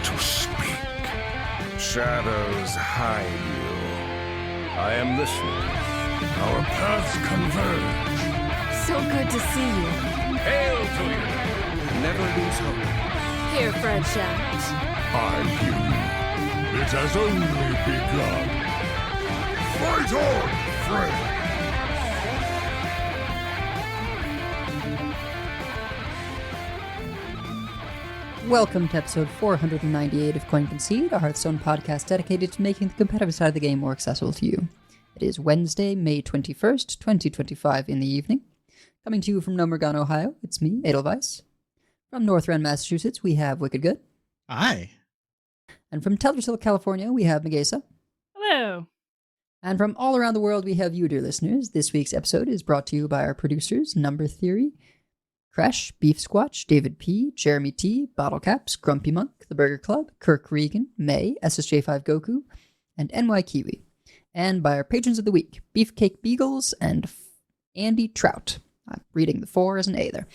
to speak. Shadows hide you. I am listening. Our paths converge. So good to see you. Hail to you. Never lose hope. Here, Fred Shaft. I hear you. It has only begun. Fight on, friend. Welcome to episode 498 of Concede, a Hearthstone podcast dedicated to making the competitive side of the game more accessible to you. It is Wednesday, May 21st, 2025 in the evening. Coming to you from Nomergon, Ohio, it's me, Edelweiss. From North Rend, Massachusetts, we have Wicked Good. Hi. And from Tellerville, California, we have Megasa. Hello. And from all around the world, we have you, dear listeners. This week's episode is brought to you by our producers, Number Theory, Crash, Beef Squatch, David P., Jeremy T., Bottlecaps, Grumpy Monk, The Burger Club, Kirk Regan, May, SSJ5 Goku, and NY Kiwi. And by our patrons of the week, Beefcake Beagles and Andy Trout. I'm reading the 4 as an A there.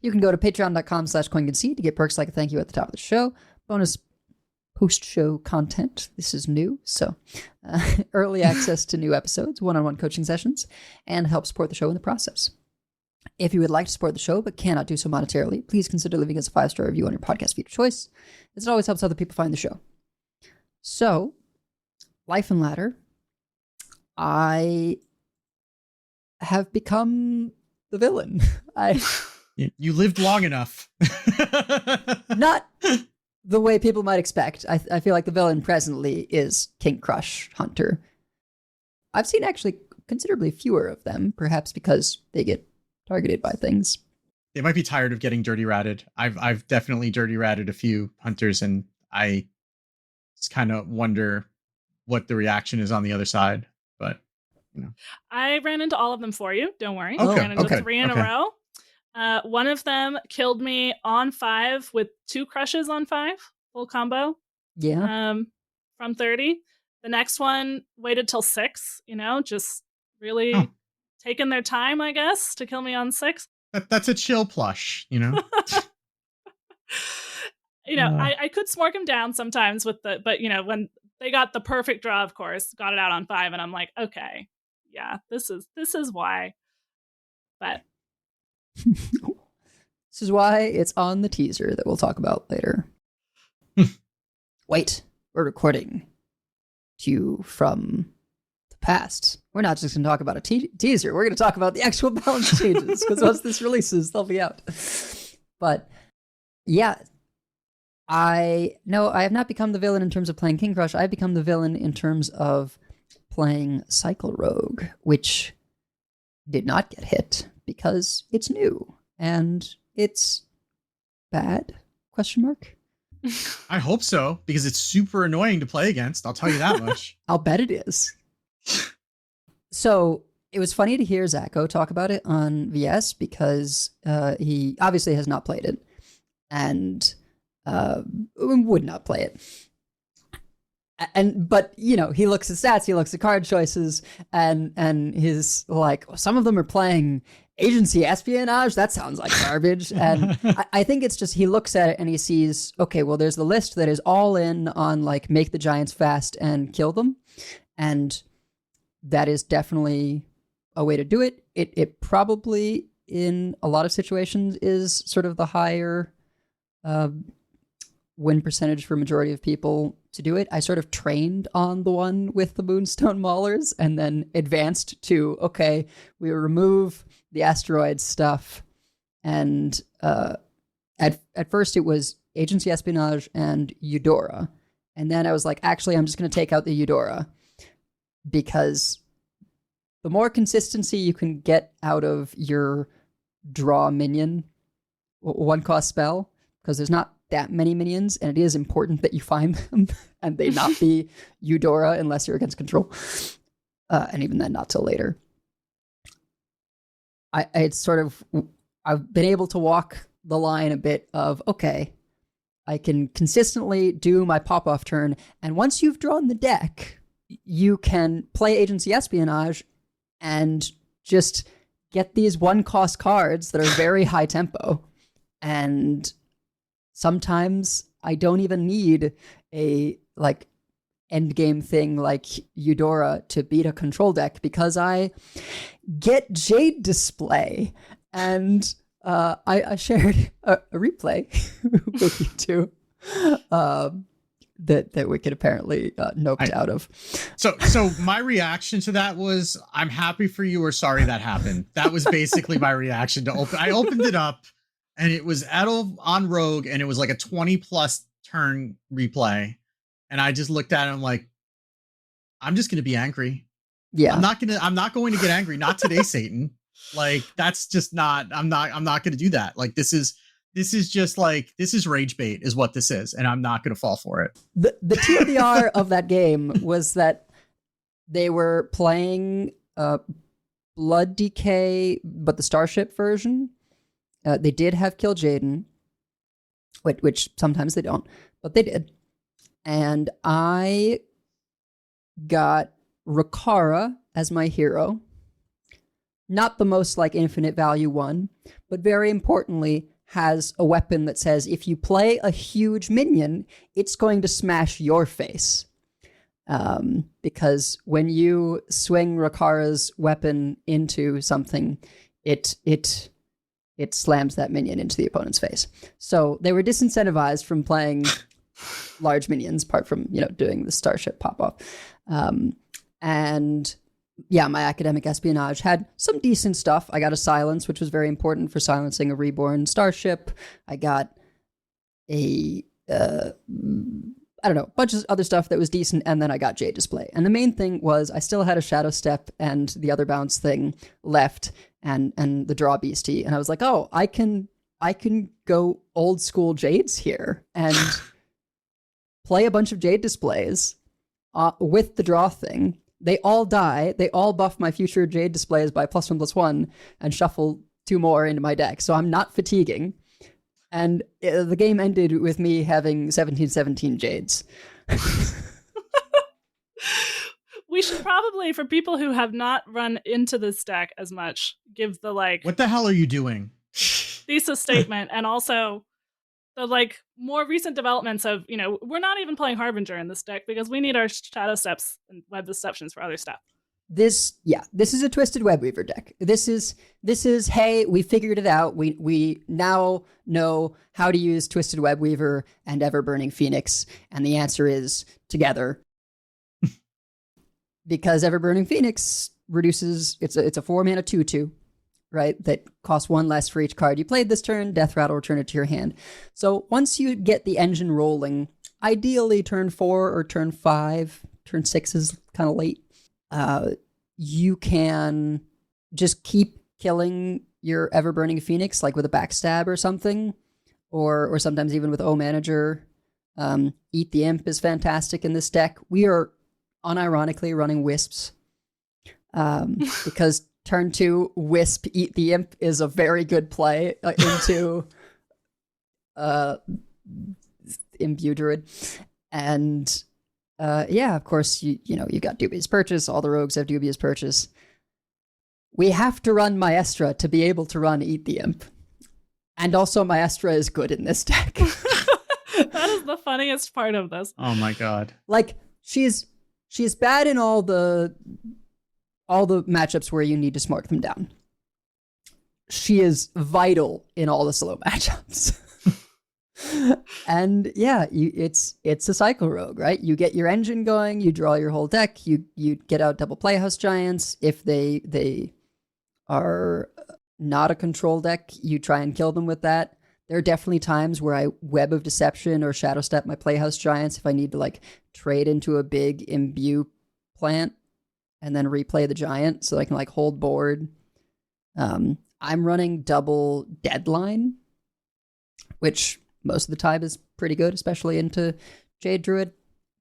You can go to patreon.com/coinconcede to get perks like a thank you at the top of the show, bonus post-show content. This is new, so early access to new episodes, one-on-one coaching sessions, and help support the show in the process. If you would like to support the show but cannot do so monetarily, please consider leaving us a 5-star review on your podcast feed of choice, as it always helps other people find the show. So, Life and Ladder, I have become the villain. You lived long enough. Not the way people might expect. I feel like the villain presently is King Plush Hunter. I've seen actually considerably fewer of them, perhaps because they get targeted by things. They might be tired of getting dirty ratted. I've definitely dirty ratted a few hunters, and I just kind of wonder what the reaction is on the other side. But I ran into all of them for you. Don't worry. Okay, I ran into okay, 3 in a row. One of them killed me on 5 with 2 crushes on 5. Full combo. Yeah. From 30. The next one waited till 6, just really taking their time, I guess, to kill me on 6. that's a chill plush, I could smork him down sometimes but when they got the perfect draw, of course, got it out on 5, and I'm like, okay, yeah, this is why. But this is why it's on the teaser that we'll talk about later. Wait, we're recording to you from the past. We're not just going to talk about a teaser. We're going to talk about the actual balance changes, because once this releases, they'll be out. But yeah, I have not become the villain in terms of playing King Plush. I've become the villain in terms of playing Cycle Rogue, which did not get hit because it's new and it's bad? ? I hope so, because it's super annoying to play against. I'll tell you that much. I'll bet it is. So it was funny to hear Zacho talk about it on VS, because he obviously has not played it and would not play it. But he looks at stats, he looks at card choices, and he's like, some of them are playing agency espionage. That sounds like garbage. And I think it's just he looks at it and he sees, okay, well, there's the list that is all in on like make the giants fast and kill them, and that is definitely a way to do it. It probably in a lot of situations is sort of the higher win percentage for majority of people to do it. I sort of trained on the one with the Moonstone Maulers and then advanced to, okay, we remove the asteroid stuff. And at first it was agency espionage and Eudora. And then I was like, actually, I'm just going to take out the Eudora, because the more consistency you can get out of your draw minion, 1-cost spell, because there's not that many minions, and it is important that you find them and they not be Eudora unless you're against control. And even then, not till later. I've been able to walk the line a bit of, okay, I can consistently do my pop-off turn, and once you've drawn the deck, you can play agency espionage and just get these 1-cost cards that are very high tempo. And sometimes I don't even need a like end game thing like Eudora to beat a control deck because I get Jade Display. And I shared a replay with you too that Wicked apparently noped out of. So my reaction to that was, I'm happy for you or sorry that happened. That was basically my reaction to open. I opened it up and it was Edel on Rogue and it was like a 20 plus turn replay. And I just looked at it and I'm like, I'm just going to be angry. Yeah. I'm not going to get angry. Not today, Satan. Like, that's just not, I'm not going to do that. Like, this is just like, this is rage bait is what this is. And I'm not going to fall for it. The TLDR of that game was that they were playing Blood Decay, but the Starship version. They did have Kill Jaden, which sometimes they don't, but they did. And I got Rakara as my hero. Not the most like infinite value one, but very importantly, has a weapon that says if you play a huge minion, it's going to smash your face. Because when you swing Rakara's weapon into something, it slams that minion into the opponent's face. So they were disincentivized from playing large minions, apart from doing the Starship pop off. And yeah, my academic espionage had some decent stuff. I got a silence, which was very important for silencing a reborn Starship. I got a bunch of other stuff that was decent, and then I got Jade Display. And the main thing was I still had a Shadow Step and the other bounce thing left, and the Draw Beastie, and I was like, oh, I can go old school Jades here and play a bunch of Jade Displays with the draw thing. They all die. They all buff my future Jade Displays by +1/+1 and shuffle 2 more into my deck. So I'm not fatiguing. And the game ended with me having 17 Jades. We should probably, for people who have not run into this deck as much, give the what the hell are you doing? thesis statement, and also the more recent developments of, we're not even playing Harbinger in this deck because we need our Shadow Steps and Web Deceptions for other stuff. This is a Twisted Webweaver deck. This is hey, we figured it out. We now know how to use Twisted Webweaver and Everburning Phoenix, and the answer is together. Because Everburning Phoenix reduces, it's a 4-mana 2/2, right? That costs 1 less for each card you played this turn. Death Rattle, return it to your hand. So once you get the engine rolling, ideally turn 4 or turn 5, turn 6 is kind of late. You can just keep killing your Everburning Phoenix, like with a backstab or something, or sometimes even with O Manager. Eat the Imp is fantastic in this deck. We are unironically running Wisps because turn 2 Wisp Eat the Imp is a very good play into Imbue Druid. And of course, you got Dubious Purchase. All the rogues have Dubious Purchase. We have to run Maestra to be able to run Eat the Imp. And also Maestra is good in this deck. That is the funniest part of this. Oh my god. Like, she's bad in all the matchups where you need to smart them down. She is vital in all the slow matchups. And yeah, it's a cycle rogue, right? You get your engine going, you draw your whole deck, you get out double Playhouse Giants. If they are not a control deck, you try and kill them with that. There are definitely times where I Web of Deception or Shadow Step my Playhouse Giants if I need to trade into a big Imbue plant and then replay the giant so I can hold board. I'm running double Deadline, which most of the time is pretty good, especially into Jade Druid.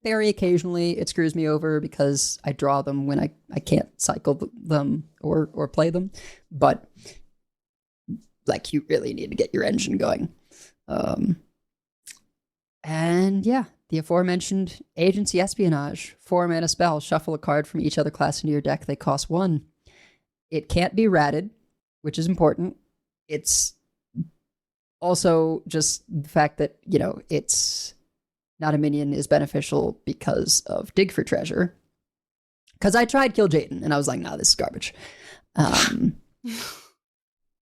Very occasionally it screws me over because I draw them when I can't cycle them or play them. But you really need to get your engine going. And yeah, the aforementioned Agency Espionage, 4-mana spell, shuffle a card from each other class into your deck. They cost 1. It can't be ratted, which is important. It's Also, just the fact that, it's not a minion is beneficial because of dig for treasure. Because I tried Kill Jaden, and I was like, nah, this is garbage.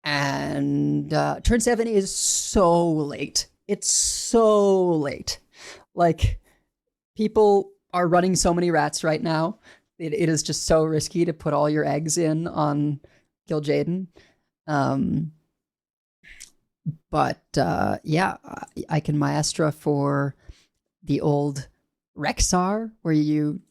And turn 7 is so late. It's so late. Like, people are running so many rats right now. It is just so risky to put all your eggs in on Kill Jaden. But yeah, I can Maestra for the old Rexar, where you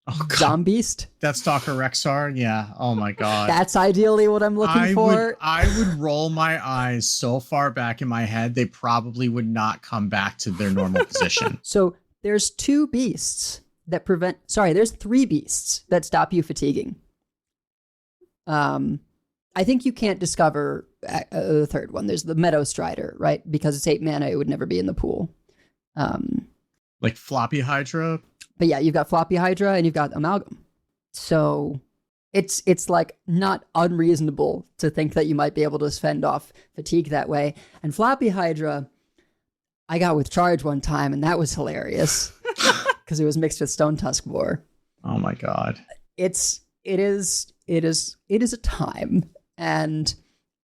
Zombiest. Deathstalker Rexar, yeah. Oh my god. That's ideally what I'm looking for. I would roll my eyes so far back in my head, they probably would not come back to their normal position. So there's two beasts that prevent. Sorry, there's three beasts that stop you fatiguing. I think you can't discover the third one. There's the Meadow Strider, right? Because it's 8 mana, it would never be in the pool. Like Floppy Hydra. But yeah, you've got Floppy Hydra and you've got Amalgam. So it's like not unreasonable to think that you might be able to fend off fatigue that way. And Floppy Hydra, I got with Charge one time, and that was hilarious because it was mixed with Stone Tusk Boar. Oh my god! It is a time, and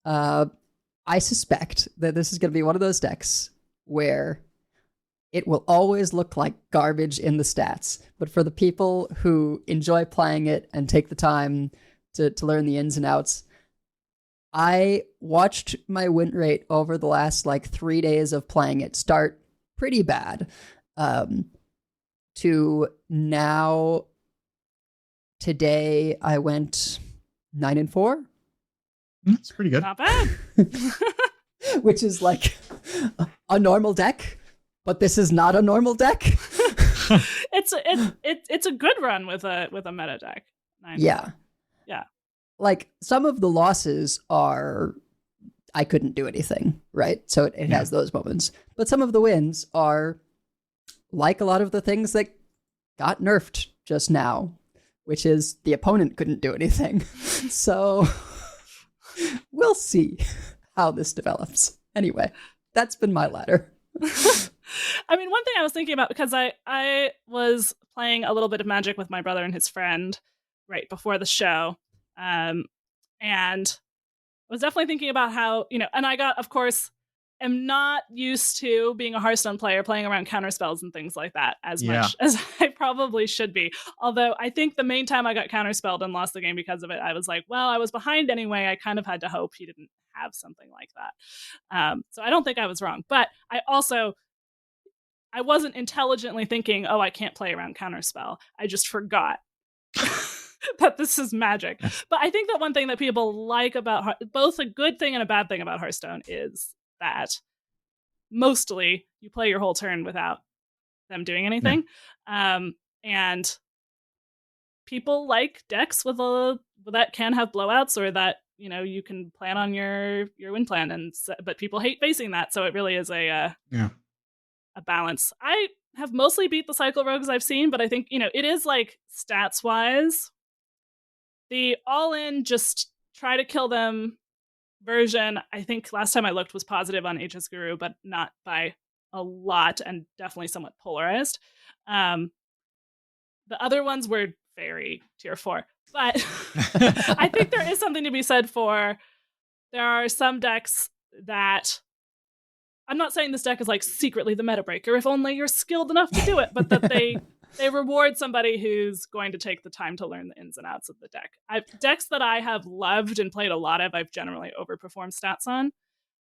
I suspect that this is going to be one of those decks where it will always look like garbage in the stats. But for the people who enjoy playing it and take the time to learn the ins and outs, I watched my win rate over the last 3 days of playing it start pretty bad to now. Today I went 9-4. That's pretty good. Not bad. Which is like a normal deck, but this is not a normal deck. It's a good run with a meta deck. 9-4. Yeah. Yeah. Like, some of the losses are I couldn't do anything, right? So it has those moments. But some of the wins are like a lot of the things that got nerfed just now, which is the opponent couldn't do anything. So we'll see how this develops. Anyway, that's been my ladder. I mean, one thing I was thinking about, because I was playing a little bit of Magic with my brother and his friend right before the show. And I was definitely thinking about how, and I got, of course, am not used to being a Hearthstone player, playing around counterspells and things like that as much as I probably should be. Although I think the main time I got counterspelled and lost the game because of it, I was like, well, I was behind anyway. I kind of had to hope he didn't have something like that. So I don't think I was wrong. But I wasn't intelligently thinking, oh, I can't play around counterspell. I just forgot that this is Magic. But I think that one thing that people like about both a good thing and a bad thing about Hearthstone is that mostly you play your whole turn without them doing anything. And people like decks that can have blowouts, or that you can plan on your win plan, but people hate facing that. So it really is a balance. I have mostly beat the cycle rogues I've seen, but I think it is like stats wise, the all-in just try to kill them version, I think last time I looked was positive on HS Guru, but not by a lot, and definitely somewhat polarized. The other ones were very tier 4, but I think there is something to be said for, there are some decks that, I'm not saying this deck is like secretly the meta breaker, if only you're skilled enough to do it, but that they reward somebody who's going to take the time to learn the ins and outs of the deck. Decks that I have loved and played a lot of, I've generally overperformed stats on.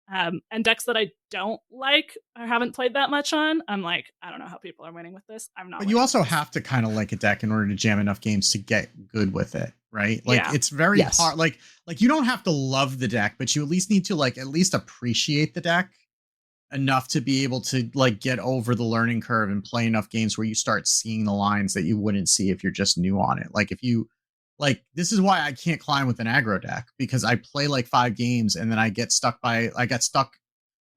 And decks that I don't like or haven't played that much on, I'm like, I don't know how people are winning with this. I'm not. But you also have to kind of like a deck in order to jam enough games to get good with it, right? Like it's very hard. Like you don't have to love the deck, but you at least need to at least appreciate the deck enough to be able to get over the learning curve and play enough games where you start seeing the lines that you wouldn't see if you're just new on it. If you this is why I can't climb with an aggro deck, because I play 5 games and then I got stuck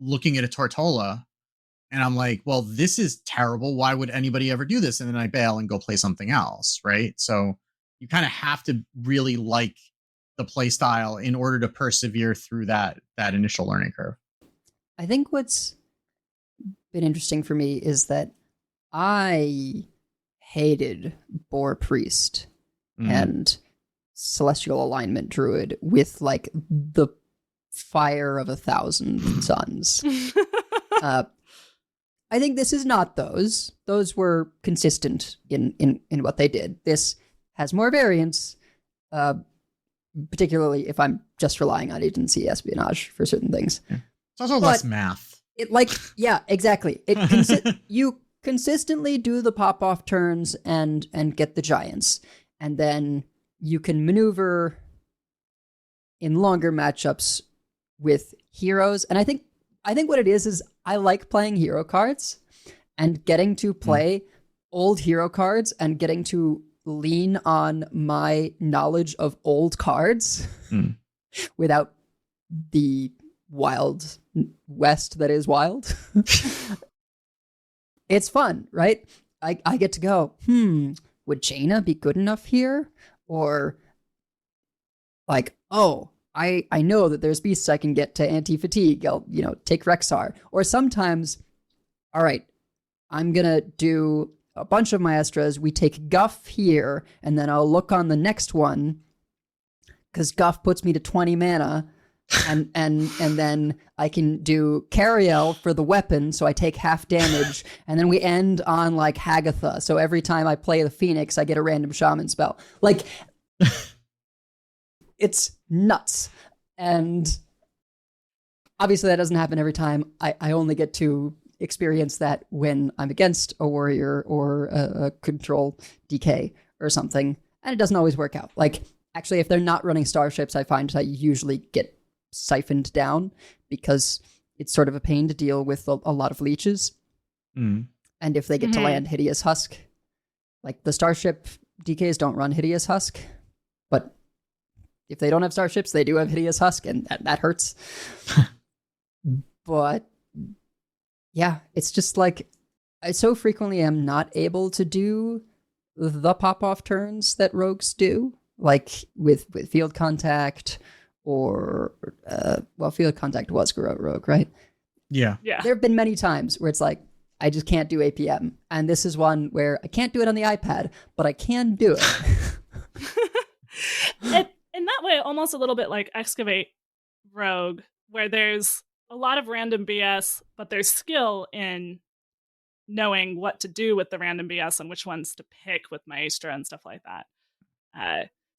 looking at a Tortola and I'm like, well, this is terrible. Why would anybody ever do this? And then I bail and go play something else. Right. So you kind of have to really like the play style in order to persevere through that initial learning curve. I think what's been interesting for me is that I hated Boar Priest and Celestial Alignment Druid with like the fire of 1,000 suns. I think this is not those. Those were consistent in what they did. This has more variance, particularly if I'm just relying on agency espionage for certain things. It's also less math. It yeah, exactly. You consistently do the pop-off turns and get the giants, and then you can maneuver in longer matchups with heroes. And I think what it is I like playing hero cards and getting to play old hero cards and getting to lean on my knowledge of old cards without the wild west that is wild. It's fun, right? I get to go, would Jaina be good enough here? Or like, oh, I know that there's beasts I can get to anti-fatigue. I'll, take Rexar. Or sometimes, all right, I'm going to do a bunch of Maestras. We take Guff here, and then I'll look on the next one, because Guff puts me to 20 mana, and then I can do Cariel for the weapon, so I take half damage, and then we end on, like, Hagatha, so every time I play the Phoenix, I get a random Shaman spell. Like... It's nuts. And obviously that doesn't happen every time. I only get to experience that when I'm against a warrior or a control DK or something. And it doesn't always work out. Like, actually, if they're not running starships, I find that you usually get siphoned down because it's sort of a pain to deal with a lot of leeches. And if they get to land Hideous Husk, like the starship DKs don't run Hideous Husk, but if they don't have starships, they do have Hideous Husk, and that hurts. But yeah, it's just like I so frequently am not able to do the pop-off turns that rogues do, like with field contact or field contact was Garrote Rogue, right? Yeah. There have been many times where it's like I just can't do APM, and this is one where I can't do it on the iPad, but I can do it. In that way, almost a little bit like Excavate Rogue, where there's a lot of random BS, but there's skill in knowing what to do with the random BS and which ones to pick with Maestra and stuff like that.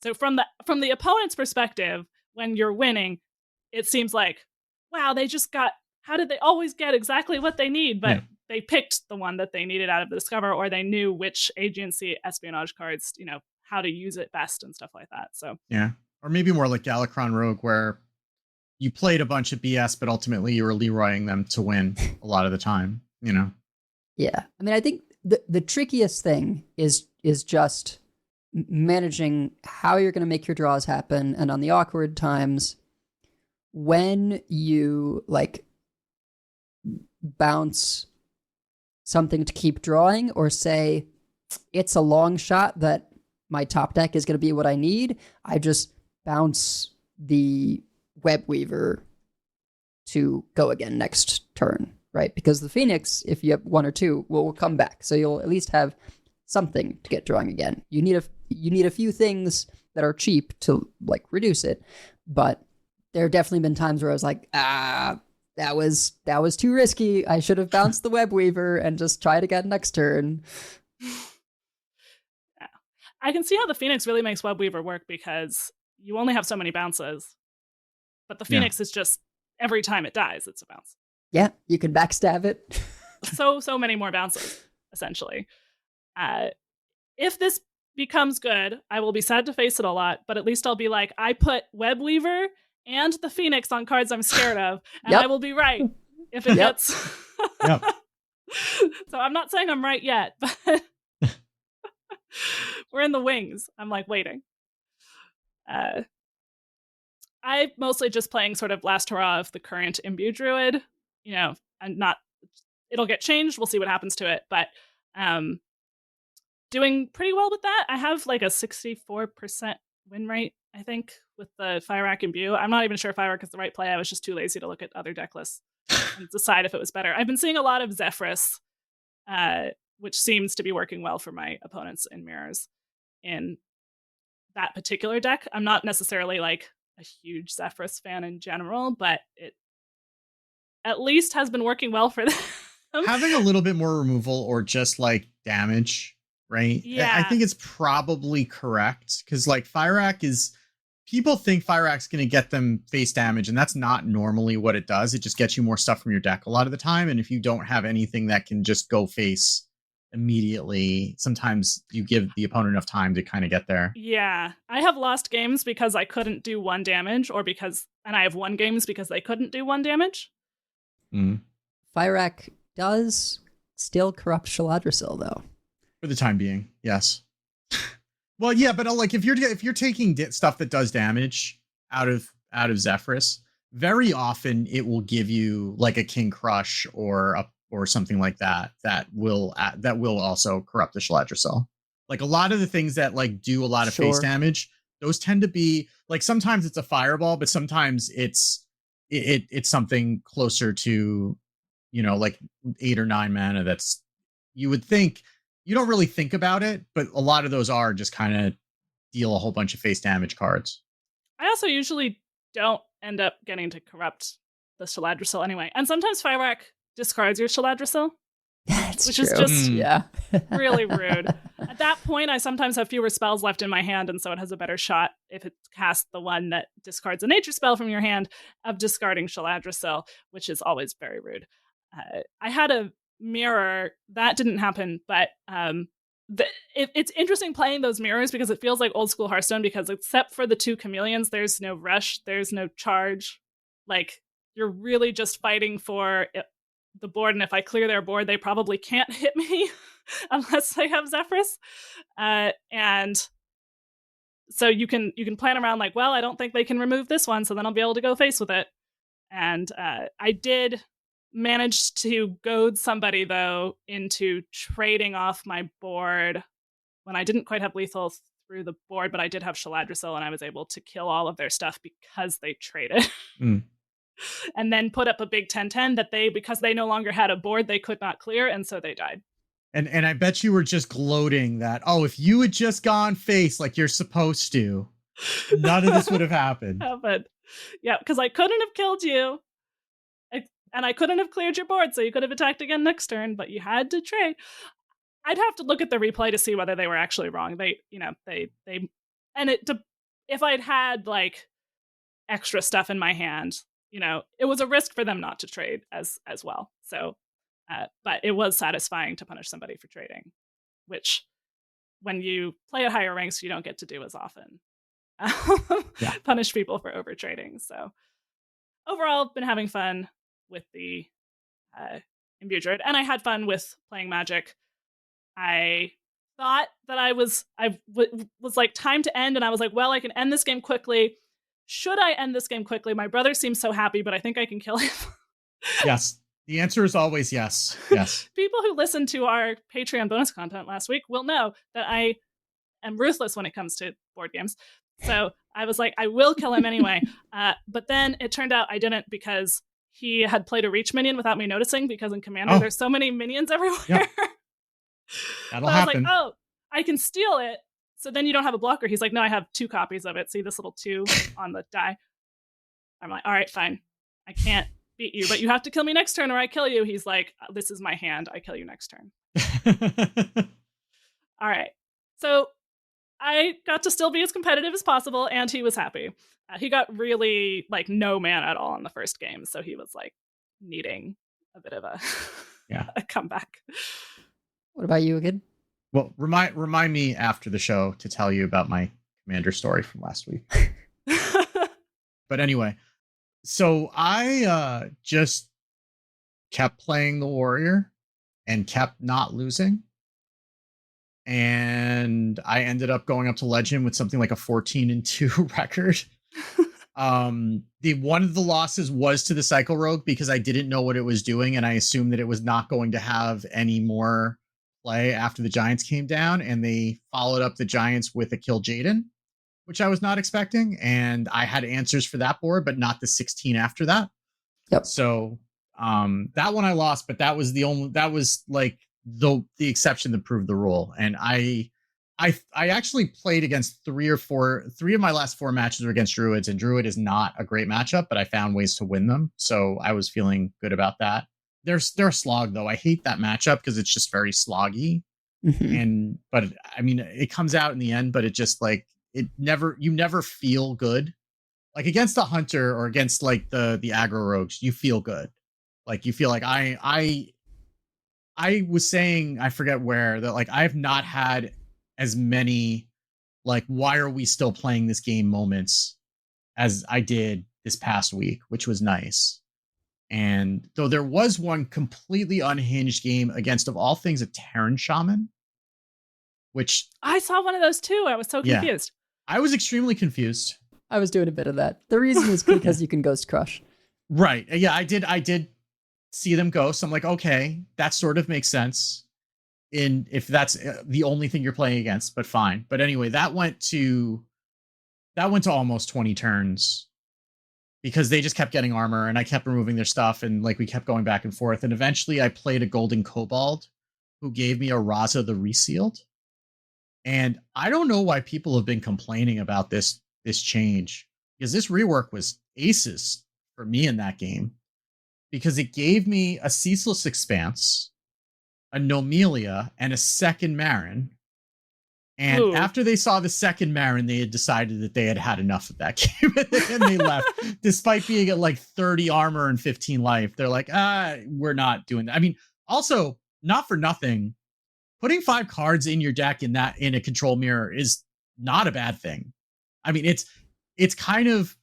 So from the opponent's perspective, when you're winning, it seems like, wow, how did they always get exactly what they need? But they picked the one that they needed out of the Discover, or they knew which agency espionage cards, how to use it best and stuff like that. So yeah. Or maybe more like Galakron Rogue, where you played a bunch of BS, but ultimately you were Leroying them to win a lot of the time, Yeah. I mean, I think the trickiest thing is just managing how you're going to make your draws happen, and on the awkward times, when you, like, bounce something to keep drawing, or say, it's a long shot that my top deck is going to be what I need, I just bounce the Web Weaver to go again next turn, right? Because the Phoenix, if you have one or two, will come back. So you'll at least have something to get drawing again. You need a few things that are cheap to, like, reduce it. But there have definitely been times where I was like, that was too risky. I should have bounced the Web Weaver and just tried again next turn. I can see how the Phoenix really makes Web Weaver work, because you only have so many bounces. But the Phoenix is just, every time it dies, it's a bounce. Yeah, you can backstab it. so many more bounces, essentially. If this becomes good, I will be sad to face it a lot, but at least I'll be like, I put Web Weaver and the Phoenix on cards I'm scared of, and I will be right if it gets... So I'm not saying I'm right yet, but we're in the wings. I'm, like, waiting. I'm mostly just playing sort of last hurrah of the current Imbue Druid. It'll get changed. We'll see what happens to it. But doing pretty well with that. I have like a 64% win rate, I think, with the Fire Rack Imbue. I'm not even sure Fire Rack is the right play. I was just too lazy to look at other deck lists. and decide if it was better. I've been seeing a lot of Zephyrus, which seems to be working well for my opponents in mirrors in that particular deck. I'm not necessarily like a huge Zephyrus fan in general, but it at least has been working well for them. Having a little bit more removal or just like damage, right? Yeah. I think it's probably correct because like Fire-Act is, people think Fire-Act's going to get them face damage, and that's not normally what it does. It just gets you more stuff from your deck a lot of the time. And if you don't have anything that can just go face immediately, sometimes you give the opponent enough time to kind of get there. Yeah. I have lost games because I couldn't do 1 damage and I have won games because they couldn't do 1 damage. Fire-Act does still corrupt Shaladrisil, though. For the time being, yes. Well, yeah, but like if you're taking stuff that does damage out of Zephyrus, very often it will give you like a King Crush or something like that will also corrupt the Shaladrisil. Like a lot of the things that like do a lot of face damage, those tend to be like sometimes it's a fireball, but sometimes it's something closer to, you know, like 8 or 9 mana. That's, you would think, you don't really think about it, but a lot of those are just kind of deal a whole bunch of face damage cards. I also usually don't end up getting to corrupt the Shaladrisil anyway. And sometimes Fire-Act discards your Shaladrisil, That's which true. is just yeah. really rude. At that point, I sometimes have fewer spells left in my hand, and so it has a better shot if it casts the one that discards a nature spell from your hand of discarding Shaladrisil, which is always very rude. I had a mirror that didn't happen, but it's interesting playing those mirrors because it feels like old school Hearthstone, because except for the 2 chameleons, there's no rush, there's no charge. Like, you're really just fighting for the board, and if I clear their board, they probably can't hit me unless I have Zephyrus. And so you can plan around like, well, I don't think they can remove this one, so then I'll be able to go face with it. And I did manage to goad somebody, though, into trading off my board when I didn't quite have lethal through the board, but I did have Shaladrisil, and I was able to kill all of their stuff because they traded. And then put up a big 10-10 that because they no longer had a board, they could not clear, and so they died. And I bet you were just gloating that, oh, if you had just gone face like you're supposed to, none of this would have happened. Yeah, because I couldn't have killed you. And I couldn't have cleared your board, so you could have attacked again next turn, but you had to trade. I'd have to look at the replay to see whether they were actually wrong. If I'd had like extra stuff in my hand, you know, it was a risk for them not to trade as well. So, but it was satisfying to punish somebody for trading, which when you play at higher ranks, you don't get to do as often. Punish people for over trading. So overall, been having fun with the Imbue Druid, and I had fun with playing Magic. I thought that I was like time to end, and I was like, well, I can end this game quickly. Should I end this game quickly? My brother seems so happy, but I think I can kill him. Yes. The answer is always yes. Yes. People who listened to our Patreon bonus content last week will know that I am ruthless when it comes to board games. So I was like, I will kill him anyway. But then it turned out I didn't, because he had played a reach minion without me noticing, because in Commander, there's so many minions everywhere. Yep. That'll happen. I was like, oh, I can steal it. So then you don't have a blocker. He's like, no, I have 2 copies of it. See this little 2 on the die? I'm like, all right, fine. I can't beat you, but you have to kill me next turn or I kill you. He's like, this is my hand. I kill you next turn. All right. So I got to still be as competitive as possible, and he was happy. He got really like no mana at all in the first game, so he was like needing a bit of a comeback. What about you again? Well, remind me after the show to tell you about my Commander story from last week. But anyway, so I just kept playing the Warrior and kept not losing. And I ended up going up to Legend with something like a 14-2 record. One of the losses was to the Cycle Rogue, because I didn't know what it was doing, and I assumed that it was not going to have any more play after the Giants came down, and they followed up the Giants with a Kill Jaden, which I was not expecting, and I had answers for that board, but not the 16 after that. Yep. So That one I lost, but that was like the exception that proved the rule. And I actually played against three of my last 4 matches were against Druids, and Druid is not a great matchup, but I found ways to win them. So I was feeling good about that. They're a slog though. I hate that matchup because it's just very sloggy. But I mean, it comes out in the end, but it just like, you never feel good. Like against a hunter or against like the aggro rogues, you feel good. Like you feel like I was saying, I forget where, that like I've not had as many like why are we still playing this game moments as I did this past week, which was nice. And though there was one completely unhinged game against, of all things, a Terran Shaman, which I saw one of those too. I was so confused. I was extremely confused. I was doing a bit of that. The reason is because you can Ghost Crush. Right. Yeah, I did see them ghost. I'm like, okay, that sort of makes sense if that's the only thing you're playing against, but fine. But anyway, that went to almost 20 turns because they just kept getting armor and I kept removing their stuff, and like we kept going back and forth, and eventually I played a Golden Kobold who gave me a Raza the Resealed. And I don't know why people have been complaining about this change, because this rework was aces for me in that game, because it gave me a Ceaseless Expanse, a Nomelia, and a second Marin. And Ooh. after they saw the second Marin, they had decided that they had had enough of that game and they left, despite being at like 30 armor and 15 life. They're like, we're not doing that. I mean, also, not for nothing, putting 5 cards in your deck in a control mirror is not a bad thing. I mean, it's kind of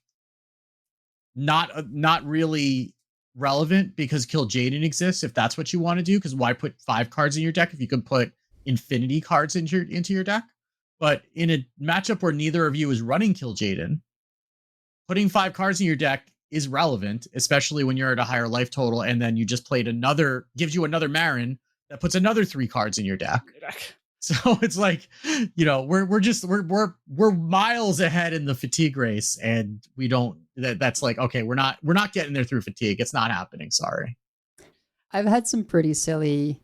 not really relevant because Kill Jaden exists if that's what you want to do, because why put 5 cards in your deck if you can put infinity cards into your deck? But in a matchup where neither of you is running Kill Jaden, putting 5 cards in your deck is relevant, especially when you're at a higher life total, and then you just played gives you another Marin that puts another 3 cards in your deck. So it's like, we're miles ahead in the fatigue race, and we don't. That's like, okay, we're not getting there through fatigue. It's not happening. Sorry. I've had some pretty silly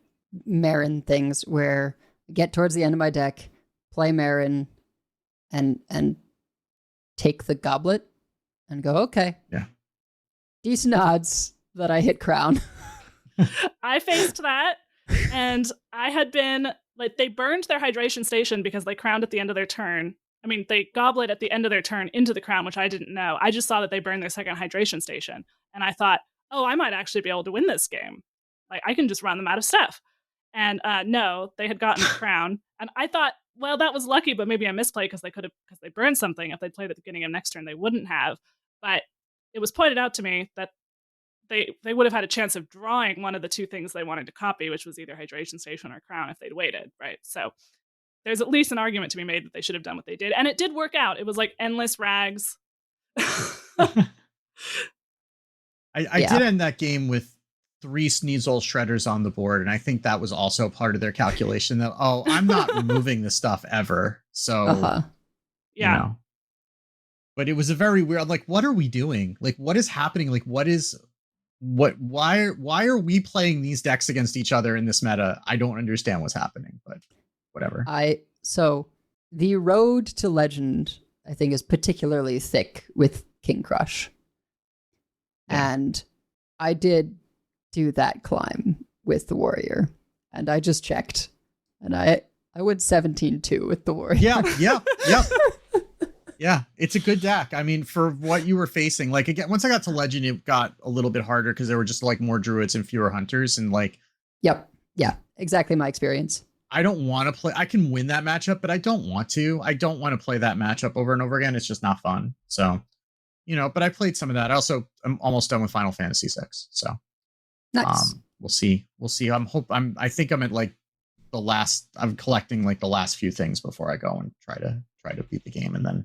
Marin things where I get towards the end of my deck, play Marin, and take the Goblet, and go, okay, yeah, decent odds that I hit Crown. I faced that, and I had been like, they burned their hydration station because they crowned at the end of their turn. I mean, they Goblet at the end of their turn into the crown, which I didn't know. I just saw that they burned their second hydration station, and I thought, oh, I might actually be able to win this game. Like, I can just run them out of stuff. And no, they had gotten the crown, and I thought, well, that was lucky, but maybe I misplayed because they burned something. If they'd played at the beginning of next turn, they wouldn't have. But it was pointed out to me that they would have had a chance of drawing one of the 2 things they wanted to copy, which was either hydration station or crown, if they'd waited, right? So there's at least an argument to be made that they should have done what they did, and it did work out. It was like endless rags. I did end that game with 3 Sneasel Shredders on the board, and I think that was also part of their calculation that, oh, I'm not removing this stuff ever. So, yeah. You know. But it was a very weird, like, what are we doing? Like, what is happening? Like, why are we playing these decks against each other in this meta? I don't understand what's happening, but whatever. So the road to legend, I think, is particularly thick with King Crush. Yeah. And I did do that climb with the Warrior, and I just checked, and I went 17-2 with the Warrior. Yeah. Yeah, it's a good deck. I mean, for what you were facing, like, again, once I got to Legend, it got a little bit harder because there were just like more Druids and fewer Hunters, and like, yep, yeah, exactly my experience. I don't want to play. I can win that matchup, but I don't want to. I don't want to play that matchup over and over again. It's just not fun. So, but I played some of that. I'm almost done with Final Fantasy VI. So, nice. We'll see. I think I'm at like I'm collecting like the last few things before I go and try to beat the game, and then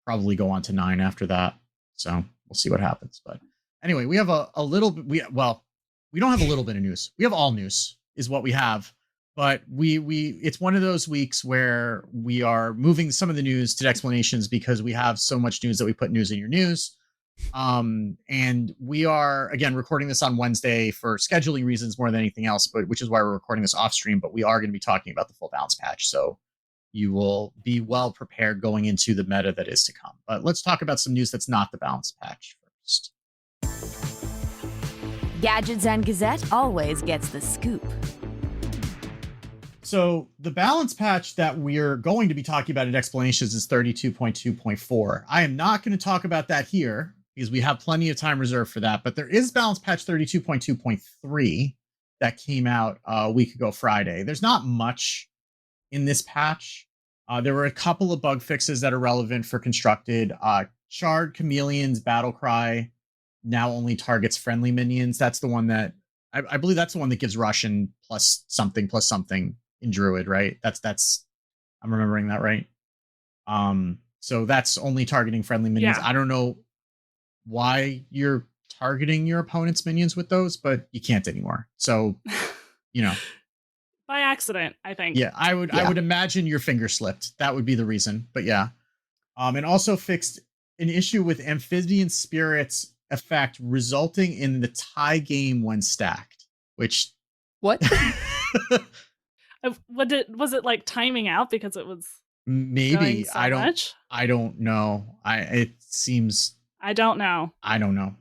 probably go on to 9 after that. So we'll see what happens. But anyway, we have a little bit. We don't have a little bit of news. We have all news is what we have. But it's one of those weeks where we are moving some of the news to Decksplanations because we have so much news that we put news in your news. And we are, again, recording this on Wednesday for scheduling reasons more than anything else, but which is why we're recording this off stream. But we are going to be talking about the full balance patch. So you will be well prepared going into the meta that is to come. But let's talk about some news that's not the balance patch first. Gadgets and Gazette always gets the scoop. So the balance patch that we're going to be talking about in Decksplanations is 32.2.4. I am not going to talk about that here because we have plenty of time reserved for that. But there is balance patch 32.2.3 that came out a week ago Friday. There's not much in this patch. There were a couple of bug fixes that are relevant for Constructed. Shard Chameleon's battle cry now only targets friendly minions. That's the one that I believe that's the one that gives Russian plus something in Druid, right? That's I'm remembering that right. So that's only targeting friendly minions. Yeah. I don't know why you're targeting your opponent's minions with those, but you can't anymore. So, By accident, I think. Yeah, I would imagine your finger slipped. That would be the reason. But yeah. And also fixed an issue with Amphibian Spirit's effect resulting in the tie game when stacked, which What? Was it like timing out because it was maybe going so I don't much? I don't know. It seems I don't know. I don't know.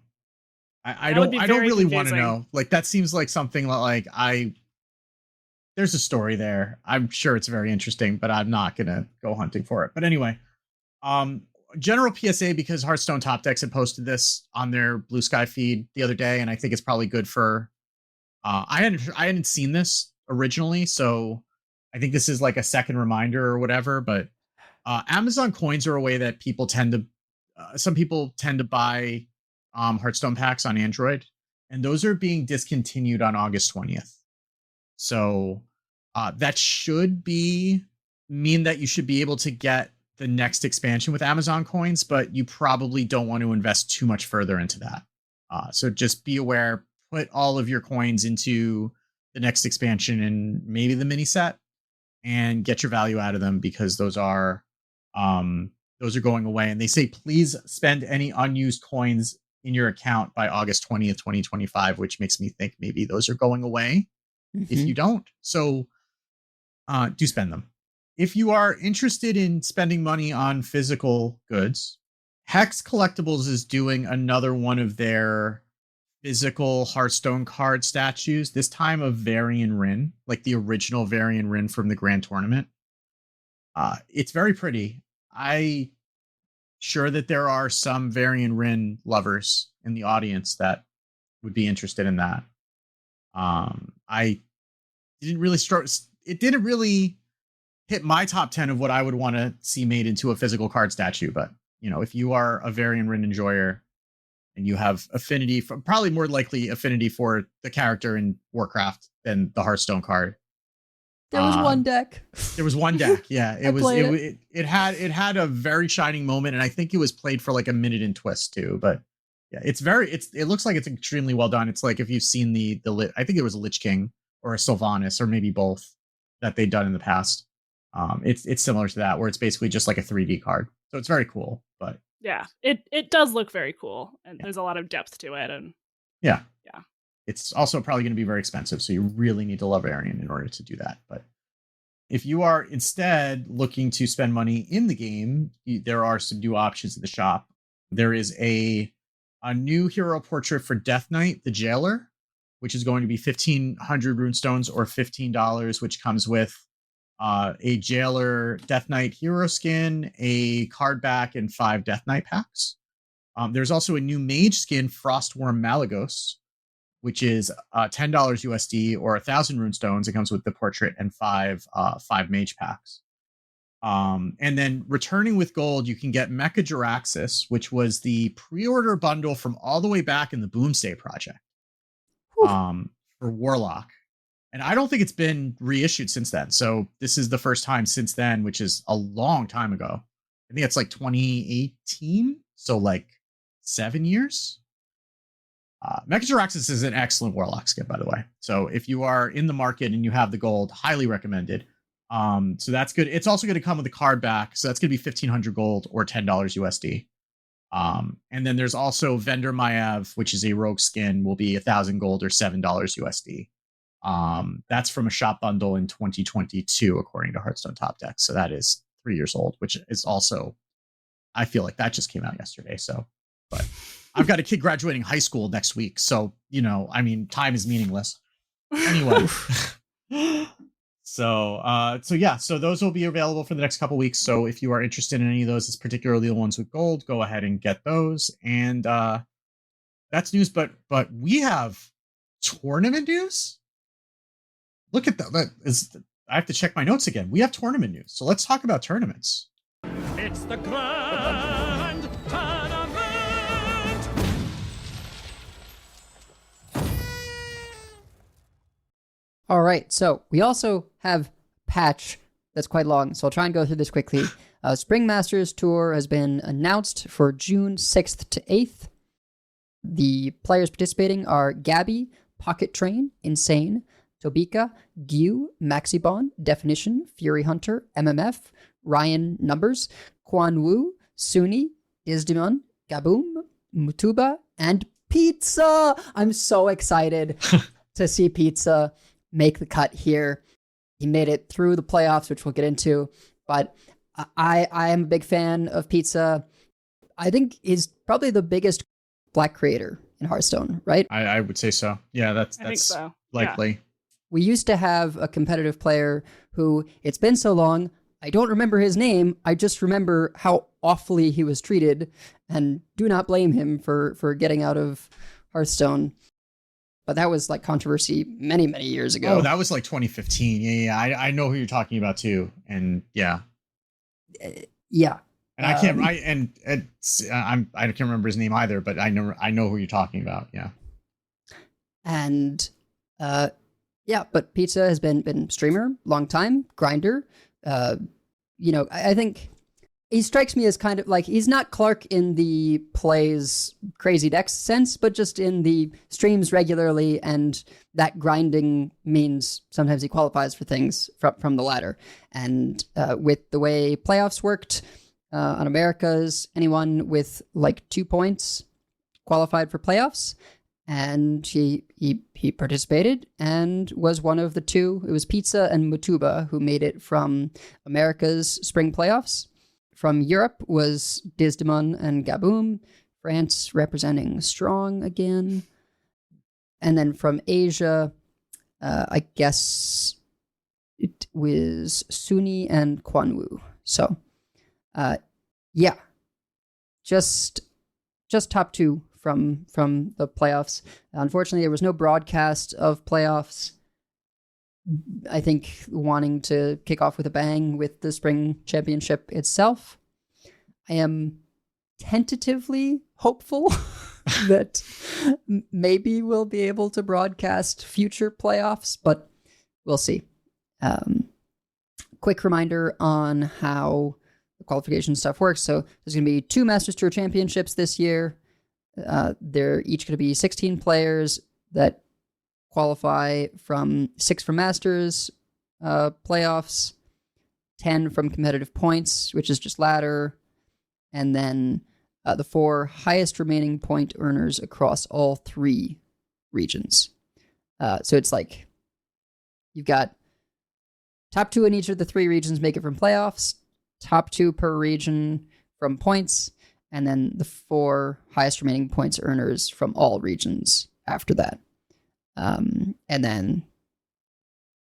I That would don't be I don't very really want to confusing. know. Like that seems like something like there's a story there. I'm sure it's very interesting, but I'm not gonna go hunting for it. But anyway, general PSA, because Hearthstone Top Decks had posted this on their Blue Sky feed the other day, and I think it's probably good for I hadn't seen this originally, so I think this is like a second reminder or whatever. But Amazon coins are a way that people tend to some people tend to buy Hearthstone packs on Android, and those are being discontinued on August 20th. So that should mean that you should be able to get the next expansion with Amazon coins, but you probably don't want to invest too much further into that. So just be aware, put all of your coins into the next expansion and maybe the mini set and get your value out of them, because those are going away. And they say, please spend any unused coins in your account by August 20th, 2025, which makes me think maybe those are going away if you don't. So do spend them. If you are interested in spending money on physical goods, Hex Collectibles is doing another one of their physical Hearthstone card statues, this time of Varian Rin, like the original Varian Rin from the Grand Tournament. It's very pretty. I'm sure that there are some Varian Rin lovers in the audience that would be interested in that. It didn't really hit my top 10 of what I would want to see made into a physical card statue. But, if you are a Varian Rin enjoyer and you have affinity for, probably more likely affinity for the character in Warcraft than the Hearthstone card. There was one deck. There was one deck. Yeah, it had a very shining moment, and I think it was played for like a minute and twist too. But yeah, it looks like it's extremely well done. It's like if you've seen I think it was a Lich King or a Sylvanas or maybe both that they'd done in the past. It's similar to that, where it's basically just like a 3D card. So it's very cool. But Yeah, it does look very cool, and there's a lot of depth to it. And yeah. It's also probably going to be very expensive, so you really need to love Arian in order to do that. But if you are instead looking to spend money in the game, there are some new options in the shop. There is a new hero portrait for Death Knight, the Jailer, which is going to be 1,500 runestones or $15, which comes with a Jailer Death Knight hero skin, a card back, and 5 Death Knight packs. There's also a new mage skin, Frostworm Malagos, which is $10 USD or 1,000 runestones. It comes with the portrait and 5 mage packs. And then returning with gold, you can get Mecha Jiraxis, which was the pre-order bundle from all the way back in the Boomsday project for Warlock. And I don't think it's been reissued since then. So this is the first time since then, which is a long time ago. I think it's like 2018. So like 7 years. Mecha Jiraxis is an excellent Warlock skin, by the way. So if you are in the market and you have the gold, highly recommended. So that's good. It's also going to come with a card back. So that's going to be 1,500 gold or $10 USD. And then there's also Vendor Maiev, which is a rogue skin, will be 1,000 gold or $7 USD. That's from a shop bundle in 2022, according to Hearthstone Top Deck. So that is 3 years old, which is also, I feel like that just came out yesterday. So, but I've got a kid graduating high school next week. So, I mean, time is meaningless. Anyway. So those will be available for the next couple weeks. So if you are interested in any of those, particularly the ones with gold, go ahead and get those. And that's news. But we have tournament news. Look at that. I have to check my notes again. We have tournament news. So let's talk about tournaments. It's the grand tournament. All right, so we also have patch that's quite long, so I'll try and go through this quickly. Spring Masters Tour has been announced for June 6th to 8th. The players participating are Gabby, Pocket Train, Insane, Tobika, Gyu, Maxibon, Definition, Fury Hunter, MMF, Ryan Numbers, Quan Wu, Suni, Isdemon, Gaboom, Mutuba, and Pizza! I'm so excited to see Pizza make the cut here. He made it through the playoffs, which we'll get into, but I am a big fan of Pizza. I think he's probably the biggest black creator in Hearthstone, right? I would say so. Yeah, that's think so. likely. Yeah. We used to have a competitive player who, it's been so long, I don't remember his name, I just remember how awfully he was treated, and do not blame him for getting out of Hearthstone. But that was like controversy many, many years ago. Oh, that was like 2015. Yeah. I know who you're talking about too. And yeah. Yeah. And I can't, I can't remember his name either, but I know who you're talking about. Yeah. And, but Pizza has been streamer, long time, grinder. I think he strikes me as kind of like, he's not Clark in the plays crazy decks sense, but just in the streams regularly, and that grinding means sometimes he qualifies for things from the ladder. And with the way playoffs worked on America's, anyone with like 2 points qualified for playoffs. And he participated and was one of the two. It was Pizza and Mutuba who made it from America's spring playoffs. From Europe was Disdemon and Gaboom. France representing Strong again. And then from Asia, I guess it was Suni and Quan Wu. So, just top two from the playoffs. Unfortunately, there was no broadcast of playoffs. I think wanting to kick off with a bang with the spring championship itself. I am tentatively hopeful that maybe we'll be able to broadcast future playoffs, but we'll see. Quick reminder on how the qualification stuff works. So there's going to be 2 Masters Tour championships this year. They're each going to be 16 players that qualify from 6 from Masters playoffs, 10 from competitive points, which is just ladder, and then the 4 highest remaining point earners across all 3 regions. So it's like you've got top 2 in each of the 3 regions make it from playoffs, top 2 per region from points, and then the 4 highest remaining points earners from all regions after that. And then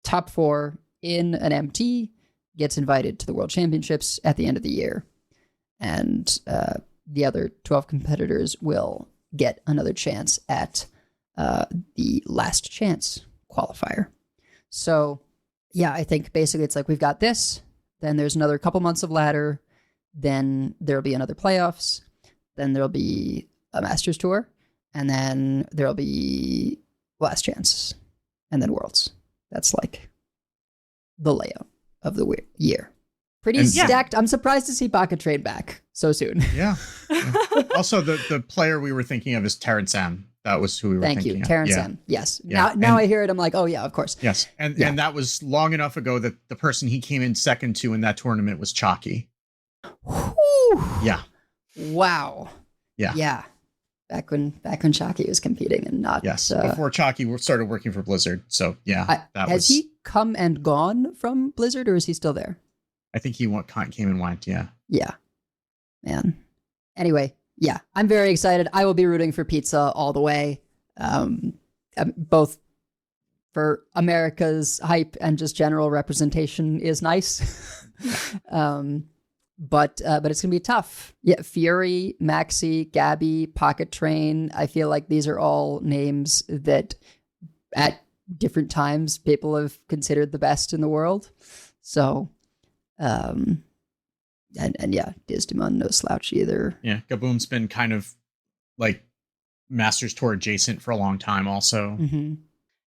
top 4 in an MT gets invited to the World Championships at the end of the year. And the other 12 competitors will get another chance at the last chance qualifier. So, yeah, I think basically it's like we've got this, then there's another couple months of ladder, then there'll be another playoffs, then there'll be a Masters Tour, and then there'll be last chance, and then Worlds. That's like the layout of the year. Pretty stacked. I'm surprised to see Pocket Train back so soon. Yeah. Also, the player we were thinking of is Terrence M. That was who we were thinking of. Thank you, Terrence M. Yes. Yeah. Now I hear it, I'm like, oh yeah, of course. Yes. And that was long enough ago that the person he came in second to in that tournament was Chalky. Whew. Yeah. Wow. Yeah. Yeah. Back when Chalky was competing and not. Yes. Before Chalky started working for Blizzard. So yeah, has he come and gone from Blizzard, or is he still there? I think he came and went. Yeah. Yeah. Man. Anyway, yeah, I'm very excited. I will be rooting for Pizza all the way. Both for America's hype and just general representation is nice. But it's gonna be tough. Yeah, Fury, Maxi, Gabby, Pocket Train. I feel like these are all names that at different times people have considered the best in the world. So, and yeah, Dizdemon, no slouch either. Yeah, Gaboom's been kind of like Masters Tour adjacent for a long time also. Mm-hmm.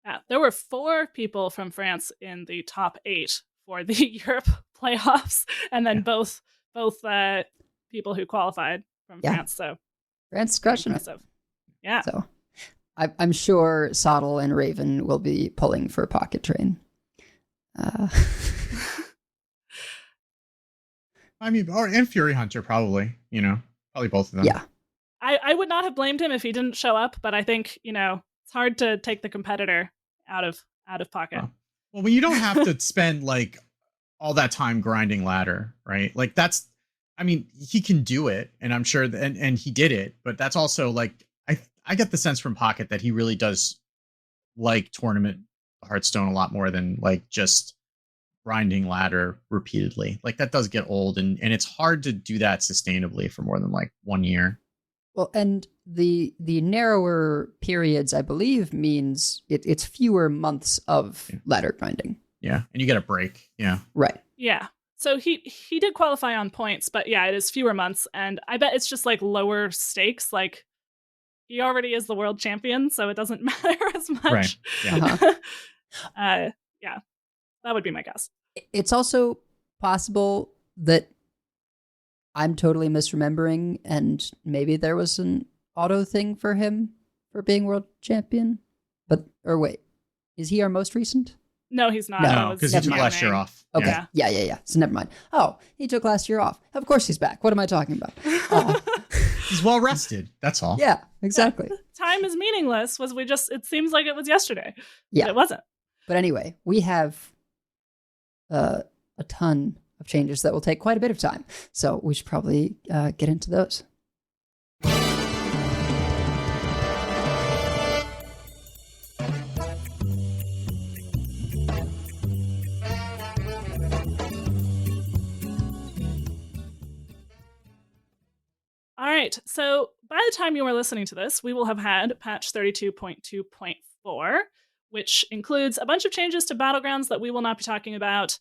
Yeah, there were 4 people from France in the top 8 for the Europe playoffs, and then both people who qualified from France. So France crushing it. Yeah. So I'm sure Soddle and Raven will be pulling for Pocket Train. I mean, and Fury Hunter probably, probably both of them. Yeah. I would not have blamed him if he didn't show up, but I think, it's hard to take the competitor out of pocket. Well, when you don't have to spend like all that time grinding ladder, right? Like he can do it, and I'm sure and he did it, but that's also like I get the sense from Pocket that he really does like tournament Hearthstone a lot more than like just grinding ladder repeatedly. Like that does get old, and it's hard to do that sustainably for more than like 1 year. Well, and the narrower periods, I believe, means it's fewer months of ladder grinding. Yeah, and you get a break. Yeah, right. Yeah. So he did qualify on points, but yeah, it is fewer months, and I bet it's just like lower stakes. Like he already is the world champion, so it doesn't matter as much. Right. Yeah. Yeah, that would be my guess. It's also possible that I'm totally misremembering, and maybe there was an auto thing for him for being world champion. Or wait, is he our most recent? No, he's not. No, because he took last year off. Okay. Yeah. So never mind. Oh, he took last year off. Of course he's back. What am I talking about? He's well rested. That's all. Yeah, exactly. Time is meaningless. It seems like it was yesterday. Yeah. But it wasn't. But anyway, we have a ton of changes that will take quite a bit of time. So we should probably get into those. All right, so by the time you are listening to this, we will have had patch 32.2.4, which includes a bunch of changes to Battlegrounds that we will not be talking about,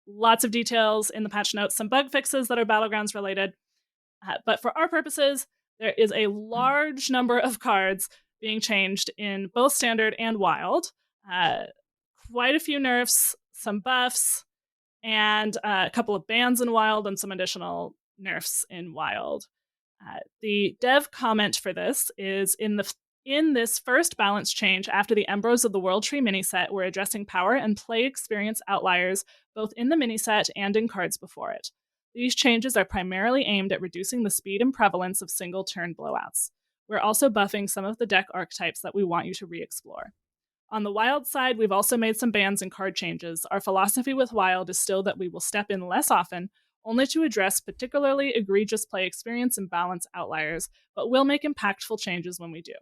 lots of details in the patch notes, some bug fixes that are Battlegrounds related. But for our purposes, there is a large number of cards being changed in both Standard and Wild. Quite a few nerfs, some buffs, and a couple of bans in Wild, and some additional nerfs in Wild. The dev comment for this is in this first balance change after the Embros of the World Tree mini-set, we're addressing power and play experience outliers both in the mini-set and in cards before it. These changes are primarily aimed at reducing the speed and prevalence of single-turn blowouts. We're also buffing some of the deck archetypes that we want you to re-explore. On the Wild side, we've also made some bans and card changes. Our philosophy with Wild is still that we will step in less often, only to address particularly egregious play experience and balance outliers, but we'll make impactful changes when we do.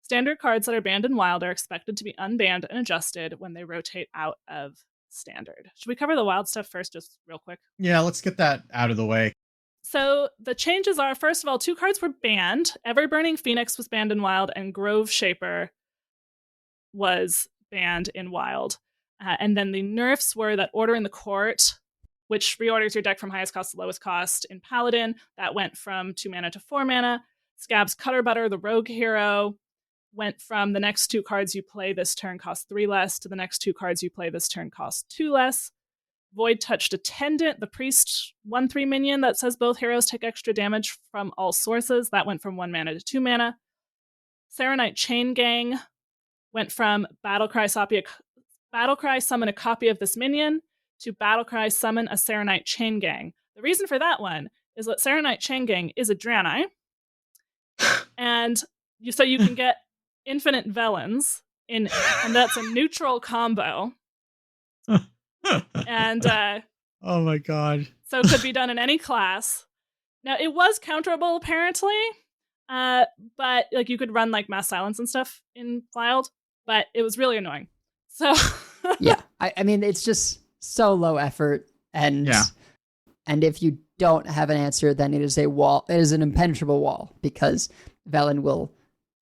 Standard cards that are banned in Wild are expected to be unbanned and adjusted when they rotate out of Standard. Should we cover the Wild stuff first, just real quick? Yeah, let's get that out of the way. So the changes are, first of all, 2 cards were banned. Ever-Burning Phoenix was banned in Wild, and Grove Shaper was banned in Wild. And then the nerfs were that Order in the Court, which reorders your deck from highest cost to lowest cost in Paladin. That went from 2 mana to 4 mana. Scab's Cutter Butter, the rogue hero, went from the next 2 cards you play this turn cost 3 less to the next 2 cards you play this turn cost 2 less. Void Touched Attendant, the priest 1/3 minion that says both heroes take extra damage from all sources. That went from 1 mana to 2 mana. Serenite Chain Gang went from Battlecry summon a copy of this minion to Battlecry summon a Serenite Chain Gang. The reason for that one is that Serenite Changing is a Draenei, and so you can get infinite Velens and that's a neutral combo. And oh my god. So it could be done in any class. Now it was counterable apparently, but like you could run like mass silence and stuff in Wild, but it was really annoying. So yeah, I mean it's just so low effort, and if you don't have an answer, then it is a wall. It is an impenetrable wall because Velen will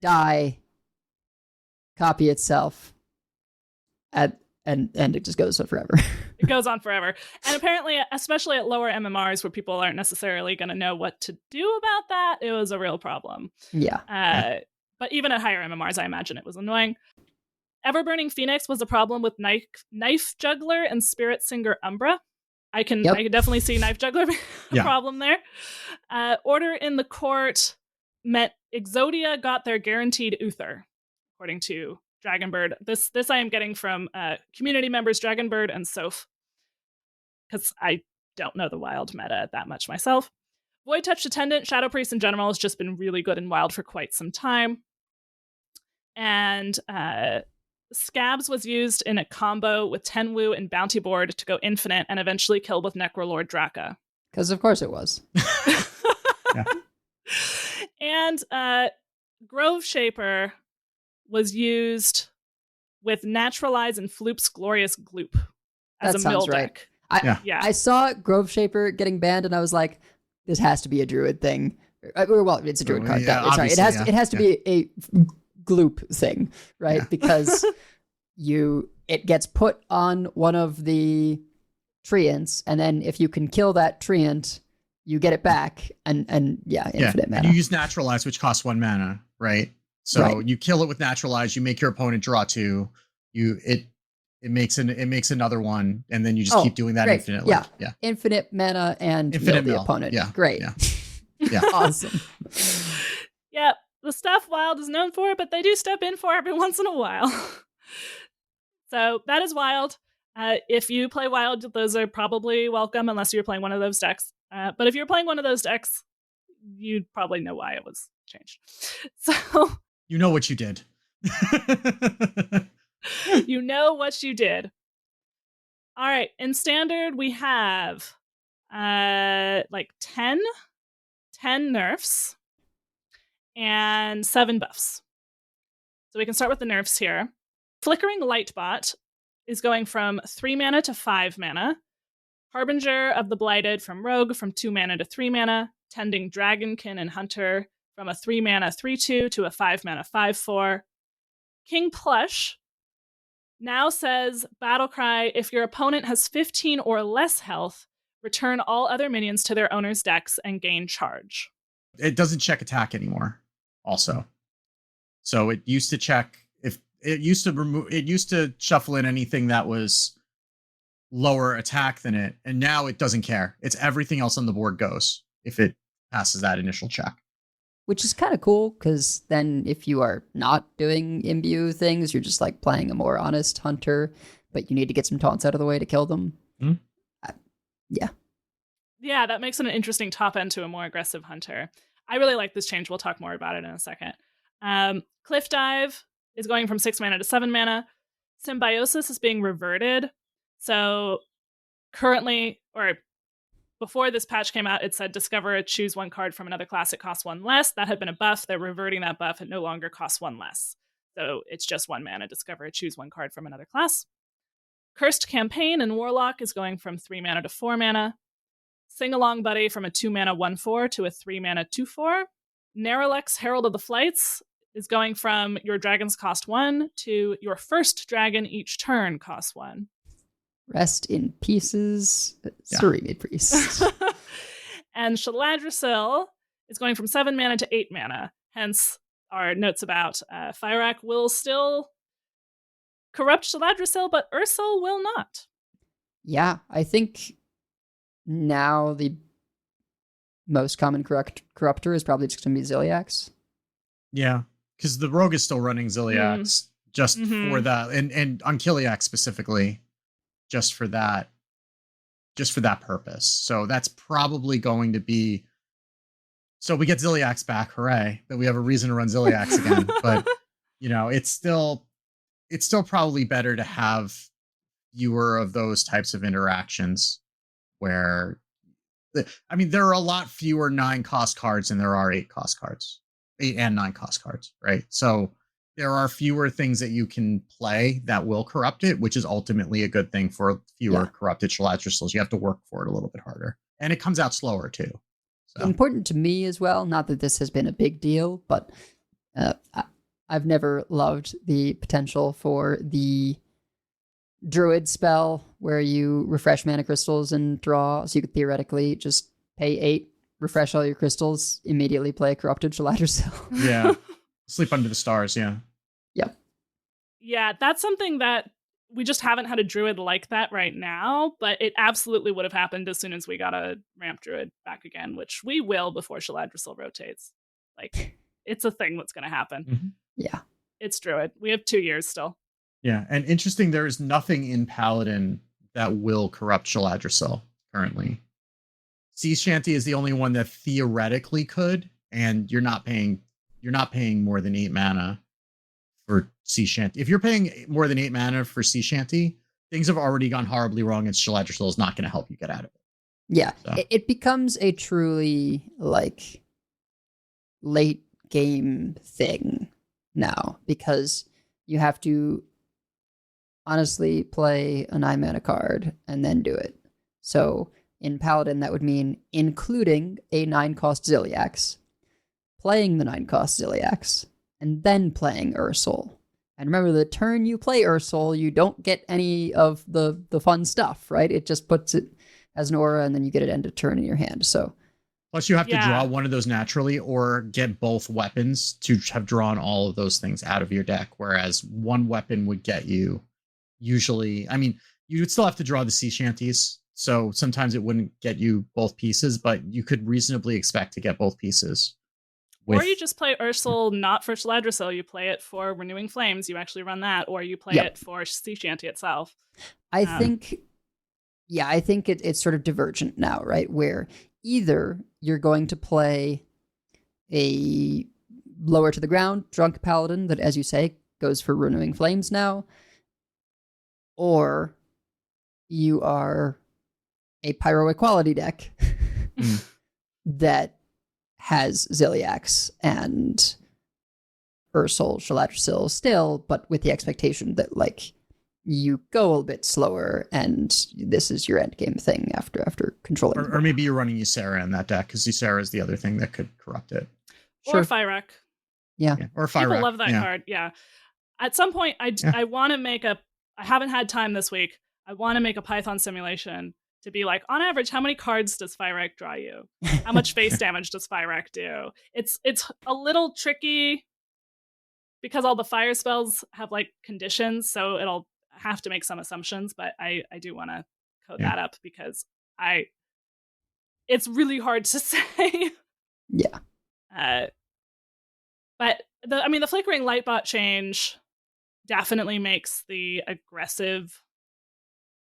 die, copy itself, and it just goes on forever. It goes on forever. And apparently, especially at lower MMRs where people aren't necessarily going to know what to do about that, it was a real problem. Yeah. But even at higher MMRs, I imagine it was annoying. Everburning Phoenix was a problem with Knife Juggler and Spirit Singer Umbra. I can definitely see Knife Juggler being a problem there. Order in the Court meant Exodia got their guaranteed Uther, according to Dragonbird. This I am getting from community members Dragonbird and Soph, because I don't know the Wild meta that much myself. Void Touch Attendant, Shadow Priest in general has just been really good in Wild for quite some time. And Scabs was used in a combo with Tenwu and Bounty Board to go infinite and eventually kill with Necrolord Draka. Because of course it was. And Grove Shaper was used with Naturalize and Floop's Glorious Gloop as that a mill sounds right. deck. I saw Grove Shaper getting banned, and I was like, "This has to be a Druid thing." Well, it's a Druid card. Sorry, it has to be a Gloop thing, right? Yeah. Because it gets put on one of the treants, and then if you can kill that treant, you get it back, and infinite mana. And you use Naturalize, which costs 1 mana, right? So you kill it with Naturalize, you make your opponent draw 2. It makes another one, and then you just keep doing that infinitely. Yeah. Infinite mana and infinite mill the opponent. Yeah. Great. Yeah. Awesome. Yeah, the stuff Wild is known for, but they do step in for every once in a while. So that is Wild. If you play Wild, those are probably welcome unless you're playing one of those decks. But if you're playing one of those decks, you'd probably know why it was changed. So you know what you did. You know what you did. All right. In Standard, we have like 10 nerfs and 7 buffs. So we can start with the nerfs here. Flickering Lightbot is going from 3 mana to 5 mana. Harbinger of the Blighted from Rogue from 2 mana to 3 mana. Tending Dragonkin and Hunter from a 3 mana 3/2 to a 5 mana 5/4. King Plush now says Battlecry, if your opponent has 15 or less health, return all other minions to their owner's decks and gain charge. It doesn't check attack anymore, also. So it used to check it used to shuffle in anything that was lower attack than it, and now it doesn't care. It's everything else on the board goes if it passes that initial check. Which is kind of cool, because then if you are not doing imbue things, you're just like playing a more honest hunter, but you need to get some taunts out of the way to kill them. Mm-hmm. Yeah, that makes it an interesting top end to a more aggressive hunter. I really like this change. We'll talk more about it in a second. Cliff Dive is going from 6 mana to 7 mana. Symbiosis is being reverted. So currently, or before this patch came out, it said discover, choose 1 card from another class. It costs 1 less. That had been a buff. They're reverting that buff. It no longer costs 1 less. So it's just 1 mana. Discover, choose 1 card from another class. Cursed Campaign and Warlock is going from 3 mana to 4 mana. Sing Along Buddy from a 2 mana 1/4 to a 3 mana 2/4. Naralex Herald of the Flights is going from your dragons cost 1 to your first dragon each turn costs 1. Rest in pieces, Serene Priest. And Shaladrisil is going from 7 mana to 8 mana. Hence our notes about Fyrakk will still corrupt Shaladrisil, but Ursul will not. Yeah, I think now the most common corruptor is probably just going to be Ziliax. Yeah, because the rogue is still running Ziliax just for that, and Unkiliax specifically, just for that. just for that purpose. So that's probably going to be. So we get Ziliax back, hooray! That we have a reason to run Ziliax again. But it's still probably better to have fewer of those types of interactions where. There are a lot fewer 9-cost cards than there are 8-cost cards, 8 and 9-cost cards, right? So there are fewer things that you can play that will corrupt it, which is ultimately a good thing for fewer corrupted Shaladra. You have to work for it a little bit harder, and it comes out slower too. So. Important to me as well. Not that this has been a big deal, but I've never loved the potential for the Druid spell where you refresh mana crystals and draw, so you could theoretically just pay 8, refresh all your crystals, immediately play a corrupted Shaladra. Yeah. Sleep under the stars, yeah. Yep. Yeah, that's something that we just haven't had a Druid like that right now, but it absolutely would have happened as soon as we got a ramp Druid back again, which we will before Shaladra rotates. Like, it's a thing that's going to happen. Mm-hmm. Yeah. It's Druid. We have 2 years still. Yeah, and interesting, there is nothing in Paladin that will corrupt Shaladra currently. Sea Shanty is the only one that theoretically could, and you're not paying more than 8 mana for Sea Shanty. If you're paying more than 8 mana for Sea Shanty, things have already gone horribly wrong, and Shaladra is not going to help you get out of it. Yeah, so. It becomes a truly late game thing now, because you have to honestly play a 9-mana card and then do it. So in Paladin, that would mean including a 9-cost Ziliax, playing the 9-cost Ziliax, and then playing Ursul. And remember, the turn you play Ursul, you don't get any of the fun stuff, right? It just puts it as an aura, and then you get it end of turn in your hand. So plus you have to draw one of those naturally or get both weapons to have drawn all of those things out of your deck, whereas one weapon would get you usually, you would still have to draw the sea shanties, so sometimes it wouldn't get you both pieces, but you could reasonably expect to get both pieces. Or you just play Ursul not for Shaladra, you play it for Renewing Flames, you actually run that, or you play it for Sea Shanty itself. I think it's sort of divergent now, right? Where either you're going to play a lower to the ground Drunk Paladin that, as you say, goes for Renewing Flames now, or you are a Pyro Equality deck that has Ziliax and Ursul, Shaladra still, but with the expectation that you go a bit slower, and this is your end game thing after controlling. Or maybe you're running Ysera in that deck, because Ysera is the other thing that could corrupt it. Or Fyrek. Yeah. Or Fyrek. People love that card. Yeah. At some point, I want to make I haven't had time this week. I want to make a Python simulation to be like, on average, how many cards does Fyrek draw you? How much face damage does Fyrek do? It's a little tricky because all the fire spells have conditions, so it'll have to make some assumptions, but I do want to code that up because it's really hard to say. Yeah. But the Flickering Lightbot change definitely makes the aggressive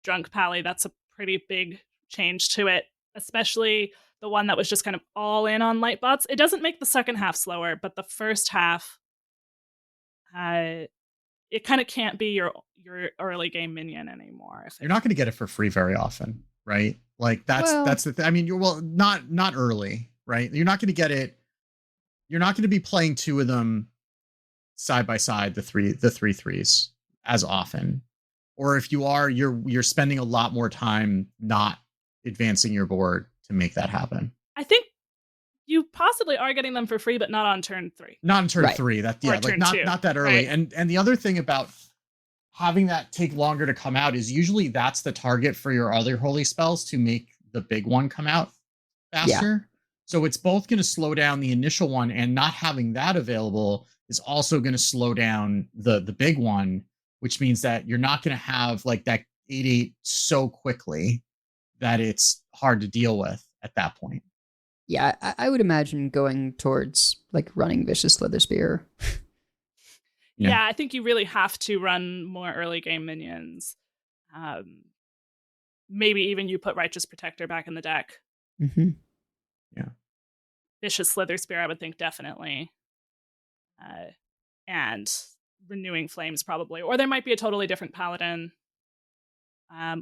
Drunk Pally. That's a pretty big change to it, especially the one that was just kind of all in on Lightbots. It doesn't make the second half slower, but the first half, it kind of can't be your early game minion anymore. You're not going to get it for free very often, right? That's the thing. You're not early, right? You're not going to get it. You're not going to be playing 2 of them side by side, the three threes as often. Or if you are, you're spending a lot more time not advancing your board to make that happen. I think you possibly are getting them for free, but not on turn 3. Not on turn 3. That not that early. Right. And the other thing about having that take longer to come out is usually that's the target for your other holy spells to make the big one come out faster. Yeah. So it's both going to slow down the initial one, and not having that available is also going to slow down the big one, which means that you're not going to have that 8/8 so quickly that it's hard to deal with at that point. Yeah, I would imagine going towards running Vicious Slither Spear. Yeah, I think you really have to run more early game minions. maybe even you put Righteous Protector back in the deck. Mm-hmm. Vicious Slither Spear, I would think, definitely. And Renewing Flames, probably. Or there might be a totally different Paladin.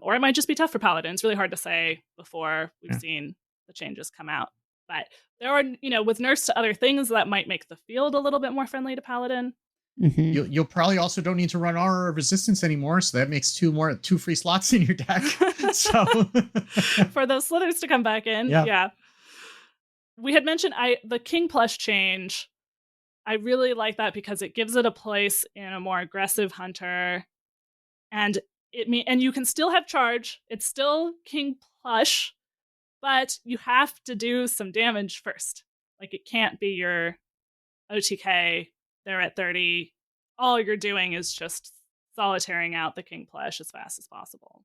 Or it might just be tough for Paladin. It's really hard to say before we've seen the changes come out. But there are, with nerfs to other things, that might make the field a little bit more friendly to Paladin. Mm-hmm. You'll probably also don't need to run Aura of Resistance anymore, so that makes two free slots in your deck. So for those slithers to come back in, yeah. We had mentioned the King Plush change. I really like that because it gives it a place in a more aggressive hunter, and you can still have charge. It's still King Plush, but you have to do some damage first. Like, it can't be your OTK. They're at 30. All you're doing is just solitaring out the King Plush as fast as possible.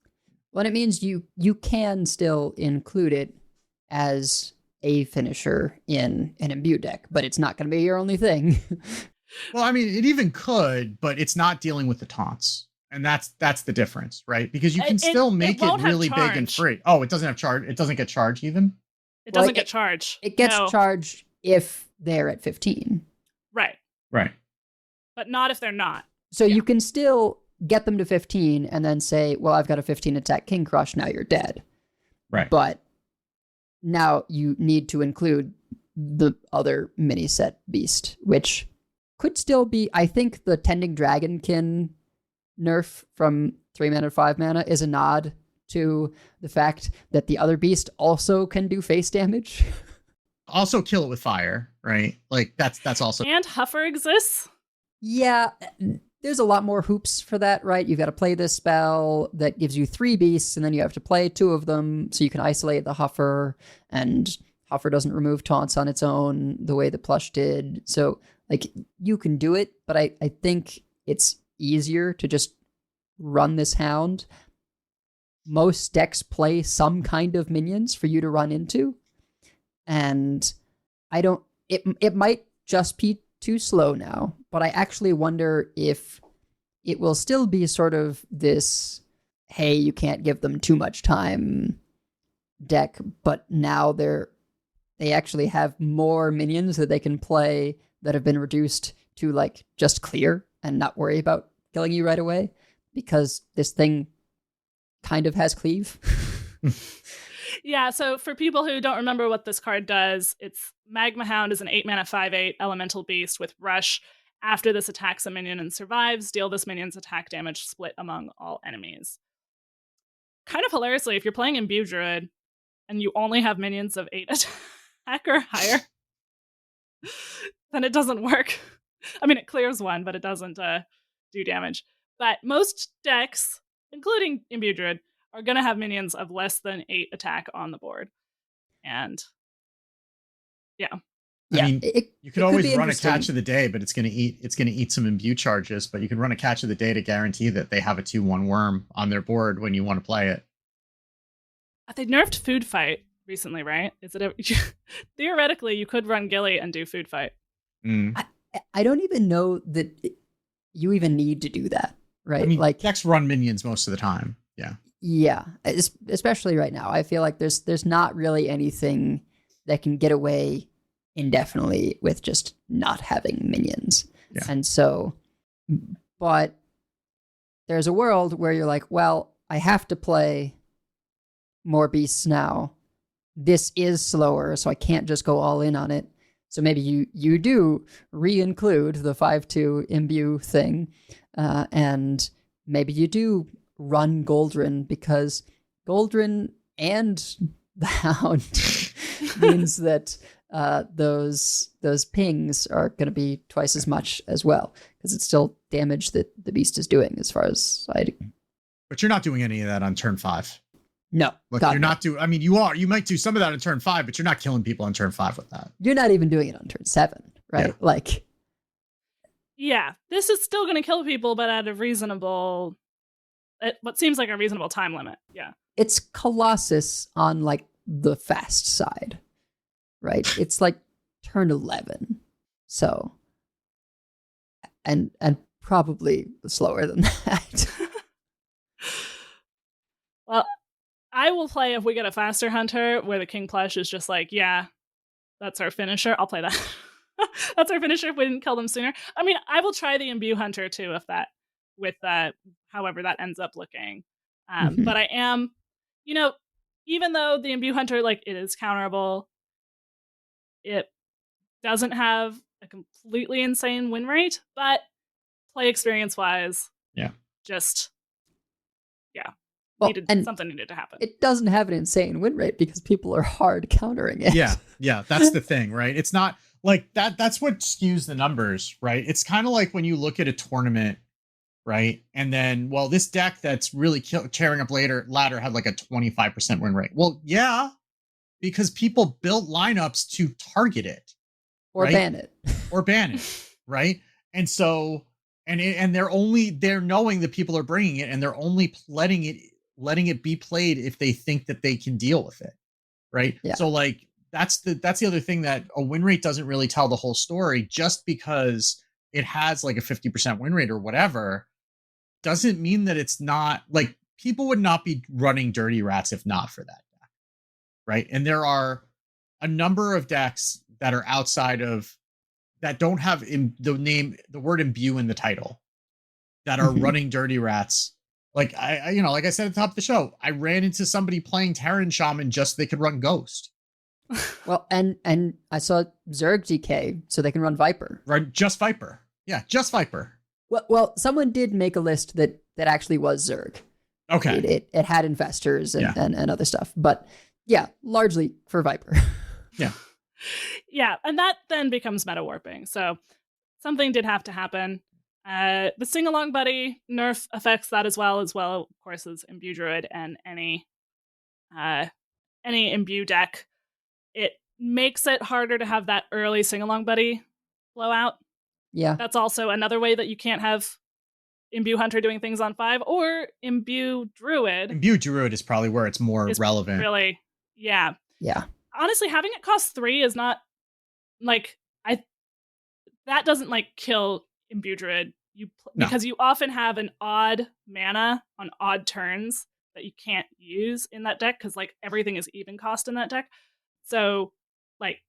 Well, it means you can still include it as a finisher in an Imbue deck, but it's not going to be your only thing. Well, I mean, it even could, but it's not dealing with the taunts. And that's the difference, right? Because you can still make it really big and free. Oh, it doesn't have charge. It doesn't get charge even? It doesn't get charge. It gets charge if they're at 15. Right. But not if they're not. So you can still get them to 15 and then say, well, I've got a 15 attack King Crush, now you're dead. Right. But now you need to include the other mini set beast, which could still be, I think the Tending Dragonkin nerf from 3 mana to 5 mana is a nod to the fact that the other beast also can do face damage. Also kill it with fire, right? Like that's also. And Huffer exists. Yeah, there's a lot more hoops for that, right? You've got to play this spell that gives you 3 beasts, and then you have to play 2 of them so you can isolate the Huffer, and Huffer doesn't remove taunts on its own the way the Plush did. So, like, you can do it, but I think it's easier to just run this Hound. Most decks play some kind of minions for you to run into, and it might just be too slow now, but I actually wonder if it will still be sort of this, hey, you can't give them too much time deck, but now they actually have more minions that they can play that have been reduced to, like, just clear and not worry about killing you right away, because this thing kind of has cleave. Yeah, so for people who don't remember what this card does, it's Magma Hound is an 8-mana 5/8 elemental beast with Rush. After this attacks a minion and survives, deal this minion's attack damage split among all enemies. Kind of hilariously, if you're playing Imbue Druid and you only have minions of 8 attack or higher, then it doesn't work. I mean, it clears 1, but it doesn't do damage. But most decks, including Imbue Druid, are going to have minions of less than 8 attack on the board. And yeah. I mean, you could always run a Catch of the Day, but it's going to eat some Imbue charges, but you can run a Catch of the Day to guarantee that they have a 2/1 worm on their board when you want to play it. They nerfed Food Fight recently, right? Theoretically, you could run Gilly and do Food Fight. I don't even know that you even need to do that, right? I mean, like, decks run minions most of the time. Yeah, especially right now. I feel like there's not really anything that can get away indefinitely with just not having minions. Yeah. And so, but there's a world where you're like, well, I have to play more beasts now. This is slower, so I can't just go all in on it. So maybe you do re-include the 5/2 Imbue thing, and maybe you do run Goldrin, because Goldrin and the Hound means that those pings are going to be twice as much as well, because it's still damage that the beast is doing, as far as I do. But you're not doing any of that on turn 5. No. Look, you're not doing, I mean, you might do some of that on turn 5, but you're not killing people on turn 5 with that. You're not even doing it on turn 7, right? Yeah. Like, yeah, this is still going to kill people, but at what seems like a reasonable time limit. Yeah. it's Colossus on, like, the fast side, right? It's like turn 11. So, and probably slower than that. Well, I will play if we get a faster hunter where the King Plush is just like, yeah, that's our finisher. I'll play that. That's our finisher if we didn't kill them sooner. I mean, I will try the Imbue Hunter too, if that, with however that ends up looking. But I am, even though the Imbue Hunter, like, it is counterable, it doesn't have a completely insane win rate, but play experience wise, just, Well, something needed to happen. It doesn't have an insane win rate because people are hard countering it. Yeah, that's the thing, right? It's not like that. That's what skews the numbers, right? It's kind of like when you look at a tournament, right? And then, well, this deck that's really tearing up ladder had like a 25% win rate. Well, yeah, because people built lineups to target it. Or right? ban it. Right? And so, and they're knowing that people are bringing it, and they're only letting it be played if they think that they can deal with it, right? Yeah. So like that's the other thing, that a win rate doesn't really tell the whole story. Just because it has like a 50% win rate or whatever doesn't mean that it's not, like, people would not be running Dirty Rats if not for that deck, right? And there are a number of decks that are outside of that don't have the word imbue in the title that are running Dirty Rats. Like like I said at the top of the show, I ran into somebody playing Terran Shaman just so they could run Ghost. Well, and I saw Zerg DK so they can run Viper. Right, just Viper. Yeah, just Viper. Well, someone did make a list that actually was Zerg. Okay. It had Infestors and other stuff, but yeah, largely for Viper. Yeah. Yeah, and that then becomes meta warping. So something did have to happen. The sing-along buddy nerf affects that as well, of course, as Imbue Druid and any Imbue deck. It makes it harder to have that early sing-along buddy blowout. Yeah. That's also another way that you can't have Imbue Hunter doing things on 5 or Imbue Druid. Imbue Druid is probably where it's more relevant. Really, yeah. Yeah. Honestly, having it cost 3 is not, like, that doesn't, like, kill Imbue Druid. Because you often have an odd mana on odd turns that you can't use in that deck, because, like, everything is even cost in that deck. So, like,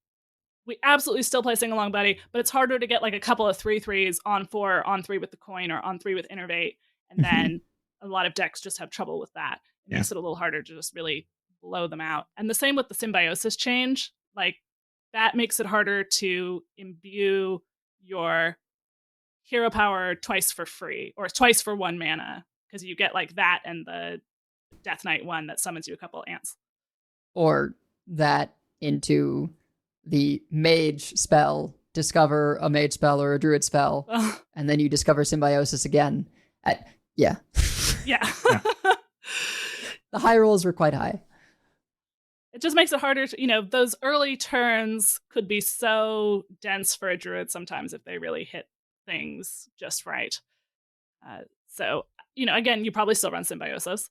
we absolutely still play Sing Along Buddy, but it's harder to get, like, a couple of 3/3s on 4, on 3 with the coin, or on 3 with Innervate, and then a lot of decks just have trouble with that. It makes it a little harder to just really blow them out. And the same with the Symbiosis change. Like, that makes it harder to imbue your hero power twice for free, or twice for 1 mana, because you get, like, that and the Death Knight one that summons you a couple ants. Or that into the mage spell, discover a mage spell or a druid spell, and then you discover Symbiosis again. Yeah. The high rolls were quite high. It just makes it harder to, those early turns could be so dense for a druid sometimes if they really hit things just right. So, again, you probably still run Symbiosis,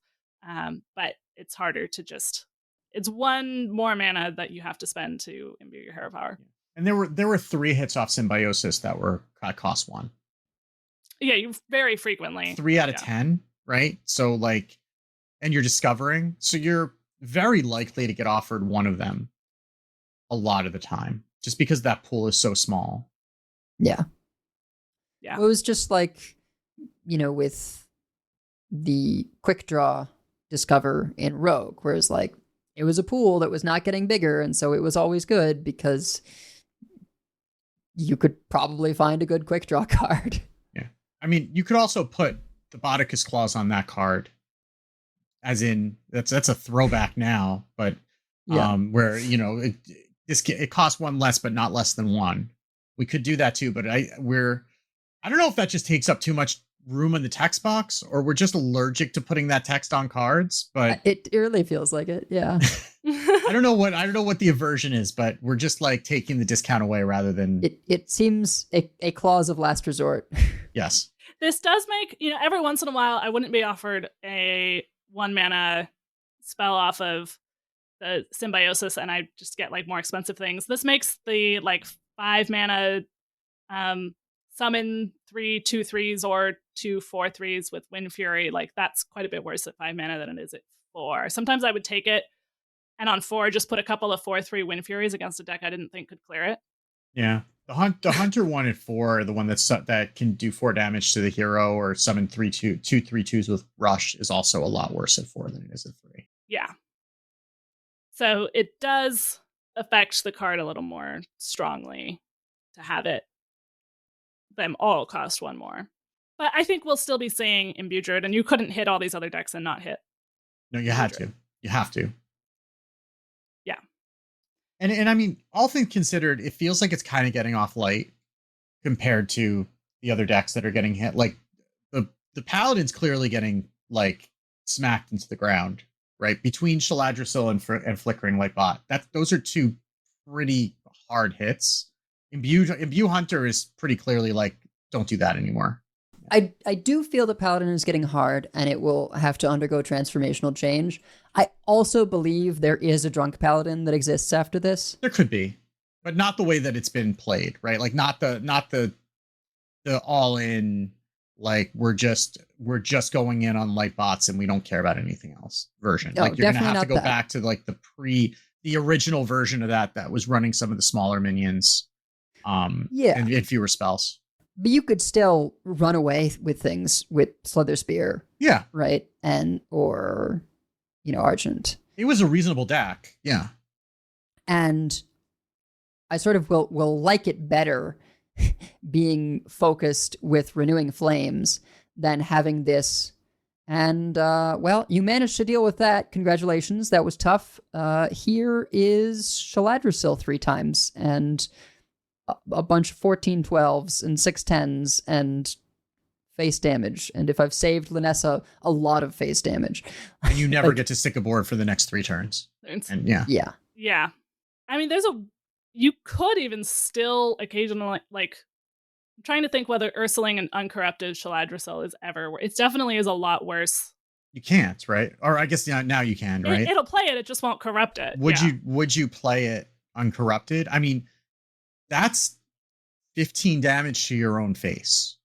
but it's harder to just, it's 1 more mana that you have to spend to imbue your hero power. And there were 3 hits off Symbiosis that were cost 1. Yeah, you very frequently. 3 out of 10, right? So, like, and you're discovering, so you're very likely to get offered one of them a lot of the time, just because that pool is so small. Yeah. Yeah. It was just like, with the quick draw discover in Rogue, whereas, like, it was a pool that was not getting bigger, and so it was always good because you could probably find a good quick draw card. Yeah. I mean, you could also put the Bodicus Clause on that card, as in that's a throwback now, but where, it costs 1 less, but not less than 1. We could do that too, but I don't know if that just takes up too much room in the text box, or we're just allergic to putting that text on cards, but it really feels like it. Yeah. I don't know what the aversion is, but we're just, like, taking the discount away rather than it seems a clause of last resort. Yes. This does make, every once in a while I wouldn't be offered a 1 mana spell off of the Symbiosis and I just get, like, more expensive things. This makes the, like, 5 mana summon 3 2/3s or 2 4/3s with Wind Fury. Like, that's quite a bit worse at 5 mana than it is at 4. Sometimes I would take it and on 4 just put a couple of 4/3 Wind Furies against a deck I didn't think could clear it. Yeah. The Hunter one at 4, the one that can do 4 damage to the hero or summon 2/3/2s with Rush, is also a lot worse at 4 than it is at 3. Yeah. So it does affect the card a little more strongly to have them all cost 1 more. But I think we'll still be seeing Imbue Druid, and you couldn't hit all these other decks and not hit. No, you had to. You have to. Yeah. And I mean, all things considered, it feels like it's kind of getting off light compared to the other decks that are getting hit. Like the Paladin's clearly getting like smacked into the ground, right? Between Shaladrisil and Flickering Lightbot. Those are 2 pretty hard hits. Imbue Hunter is pretty clearly like, don't do that anymore. I do feel the Paladin is getting hard and it will have to undergo transformational change. I also believe there is a Drunk Paladin that exists after this. There could be, but not the way that it's been played, right? Like not the all in, like we're just going in on light bots and we don't care about anything else version. No, like you're gonna have to go that. back to like the original version of that was running some of the smaller minions, and fewer spells. But you could still run away with things with Slither Spear. Yeah. Right? Or Argent. It was a reasonable deck. Yeah. And I sort of will like it better being focused with Renewing Flames than having this. And, you managed to deal with that. Congratulations. That was tough. Here is Shaladrisil 3 times and a bunch of 14/12s and 6/10s and face damage. And if I've saved Linessa, a lot of face damage. And you never get to stick a board for the next 3 turns. And yeah. Yeah. I mean, you could even still occasionally, like, I'm trying to think whether Ursuling and Uncorrupted Shaladrisil is ever, it definitely is a lot worse. You can't, right? Or I guess now you can, right? It'll play it just won't corrupt it. Would you play it uncorrupted? I mean, that's 15 damage to your own face.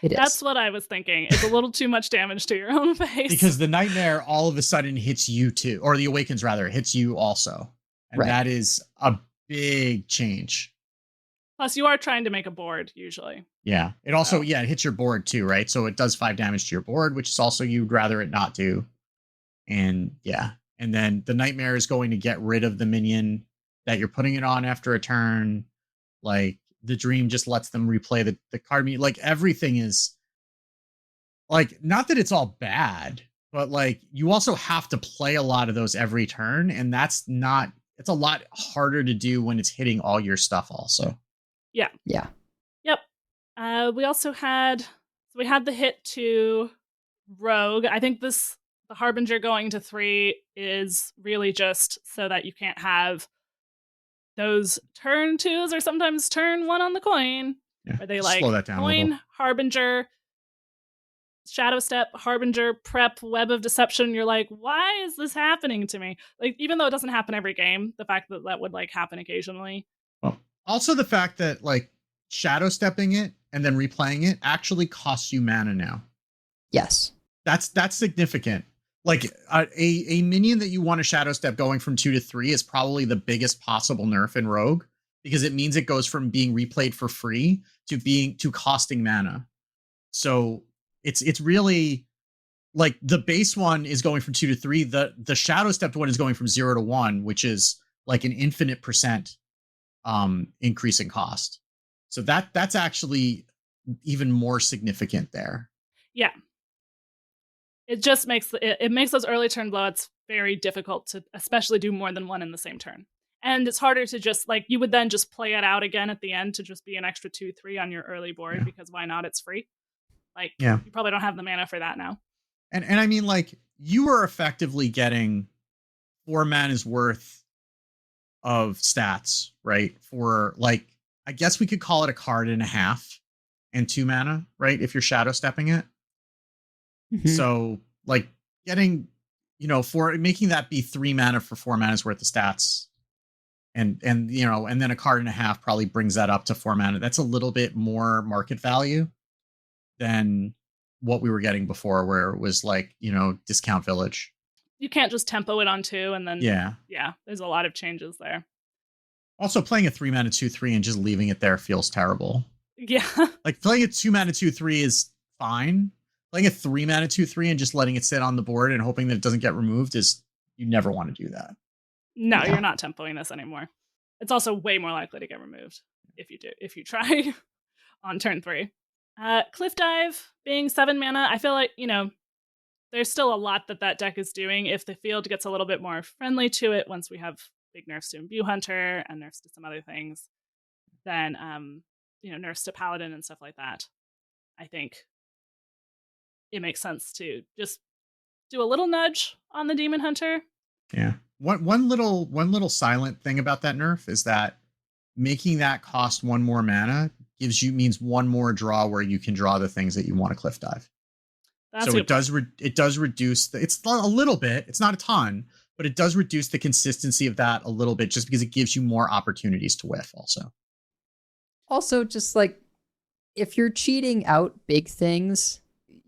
It is. That's what I was thinking. It's a little too much damage to your own face. Because the Nightmare all of a sudden hits you too, or the Awakens rather, hits you also. And that is a big change. Plus, you are trying to make a board, usually. Yeah. It also, it hits your board too, right? So it does 5 damage to your board, which is also you'd rather it not do. And yeah. And then the Nightmare is going to get rid of the minion that you're putting it on after a turn. Like, the Dream just lets them replay the card. Like, everything is, like, not that it's all bad, but, like, you also have to play a lot of those every turn, and it's a lot harder to do when it's hitting all your stuff also. Yeah. Yeah. Yep. We also had the hit to Rogue. I think the Harbinger going to 3 is really just so that you can't have those turn 2s or sometimes turn 1 on the coin. Yeah. Where they slow that down coin, Harbinger, Shadow Step, Harbinger, Prep, Web of Deception. You're like, why is this happening to me? Like, even though it doesn't happen every game, the fact that would like happen occasionally. Well, also the fact that like Shadow Stepping it and then replaying it actually costs you mana now. Yes. That's significant. Like a minion that you want to Shadow Step going from 2 to 3 is probably the biggest possible nerf in Rogue, because it means it goes from being replayed for free to costing mana. So it's really like the base one is going from 2 to 3. The Shadow Stepped one is going from 0 to 1, which is like an infinite % increase in cost. So that's actually even more significant there. Yeah. It just makes those early turn blowouts very difficult to especially do more than one in the same turn. And it's harder to just like, you would then just play it out again at the end to just be an extra 2/3 on your early board, because why not? It's free. Like, you probably don't have the mana for that now. And I mean, like, you are effectively getting 4 mana's worth of stats, right? For like, I guess we could call it a card and a half and 2 mana, right? If you're Shadow Stepping it. Mm-hmm. So like getting, for making that be 3 mana for 4 mana's worth of stats. And then a card and a half probably brings that up to 4 mana. That's a little bit more market value than what we were getting before, where it was like, Discount Village. you can't just tempo it on 2 and then Yeah. there's a lot of changes there. Also, playing a 3-mana 2/3 and just leaving it there feels terrible. Yeah. Like playing a 2-mana 2/3 is fine. Playing a 3-mana 2/3 and just letting it sit on the board and hoping that it doesn't get removed is, you never want to do that. No, you're not tempoing this anymore. It's also way more likely to get removed if you try on turn 3. Cliff Dive being 7 mana, I feel like, there's still a lot that deck is doing. If the field gets a little bit more friendly to it, once we have big nerfs to Imbue Hunter and nerfs to some other things, then nerfs to Paladin and stuff like that, I think it makes sense to just do a little nudge on the Demon Hunter. Yeah. One little silent thing about that nerf is that making that cost 1 more mana means 1 more draw where you can draw the things that you want to Cliff Dive. So it does reduce it's a little bit, it's not a ton, but it does reduce the consistency of that a little bit, just because it gives you more opportunities to whiff also. Also, just like, if you're cheating out big things,